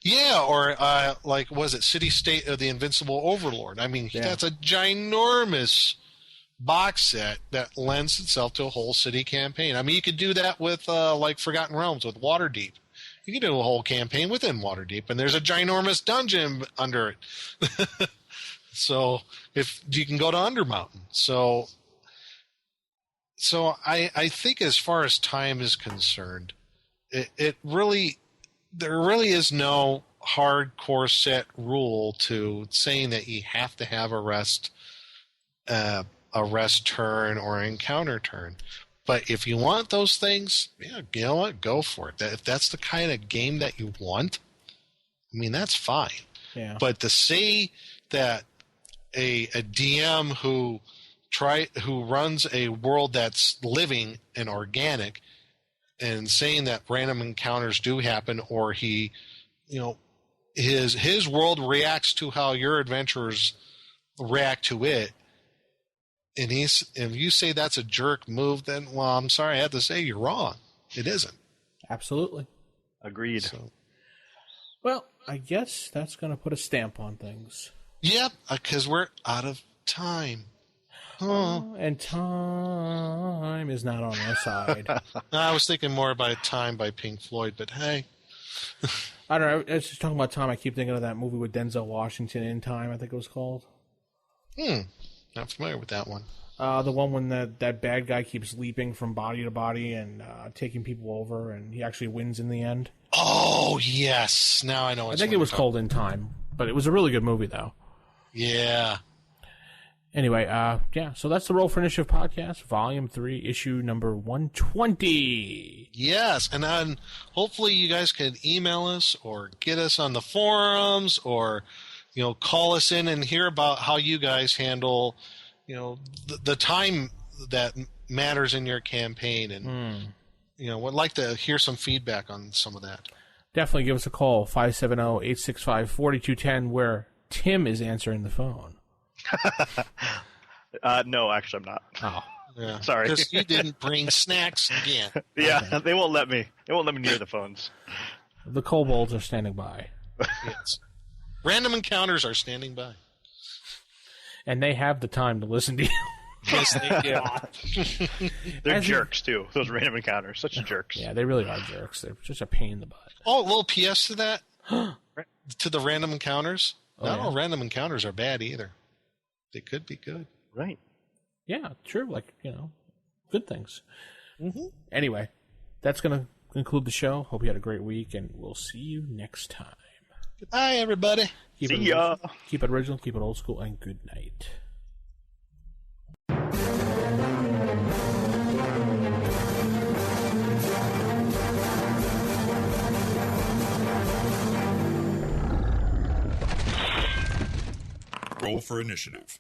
Yeah, or like was it City State of the Invincible Overlord? I mean, that's a ginormous box set that lends itself to a whole city campaign. I mean, you could do that with like Forgotten Realms with Waterdeep. You can do a whole campaign within Waterdeep, and there's a ginormous dungeon under it. So if you can go to Undermountain. So I think as far as time is concerned, there really is no hardcore set rule to saying that you have to have a rest turn or an encounter turn. But if you want those things, you know what, go for it. If that's the kind of game that you want, I mean, that's fine. Yeah. But to say that a DM who runs a world that's living and organic and saying that random encounters do happen, or he, his world reacts to how your adventurers react to it, and if you say that's a jerk move, then, well, I'm sorry, I have to say you're wrong. It isn't. Absolutely. Agreed. So, well, I guess that's going to put a stamp on things. Yep, because we're out of time. And time is not on our side. I was thinking more about Time by Pink Floyd, but hey. I don't know. I was just talking about time. I keep thinking of that movie with Denzel Washington, In Time, I think it was called. Not familiar with that one. The one when that bad guy keeps leaping from body to body and taking people over, and he actually wins in the end. Oh, yes. Now I know. I think it was called In Time, but it was a really good movie, though. Yeah. Anyway, so that's the Roll for Initiative podcast, Volume 3, issue number 120. Yes, and then hopefully you guys can email us or get us on the forums or, call us in and hear about how you guys handle, the time that matters in your campaign. And, would like to hear some feedback on some of that. Definitely give us a call, 570-865-4210, where Tim is answering the phone. No, actually, I'm not. Oh, yeah. Sorry. Because you didn't bring snacks again. Yeah, they won't let me. They won't let me near the phones. The kobolds are standing by. Yes. Random encounters are standing by. And they have the time to listen to you. Yes, they do. They're jerks, too. Those random encounters. Such jerks. Yeah, they really are jerks. They're just a pain in the butt. Oh, a little PS to that? To the random encounters? Not all random encounters are bad either. They could be good. Right. Yeah, true. Like, good things. Mm-hmm. Anyway, that's going to conclude the show. Hope you had a great week, and we'll see you next time. Goodbye, everybody. See ya. Keep it original, keep it old school, and good night. Roll for Initiative.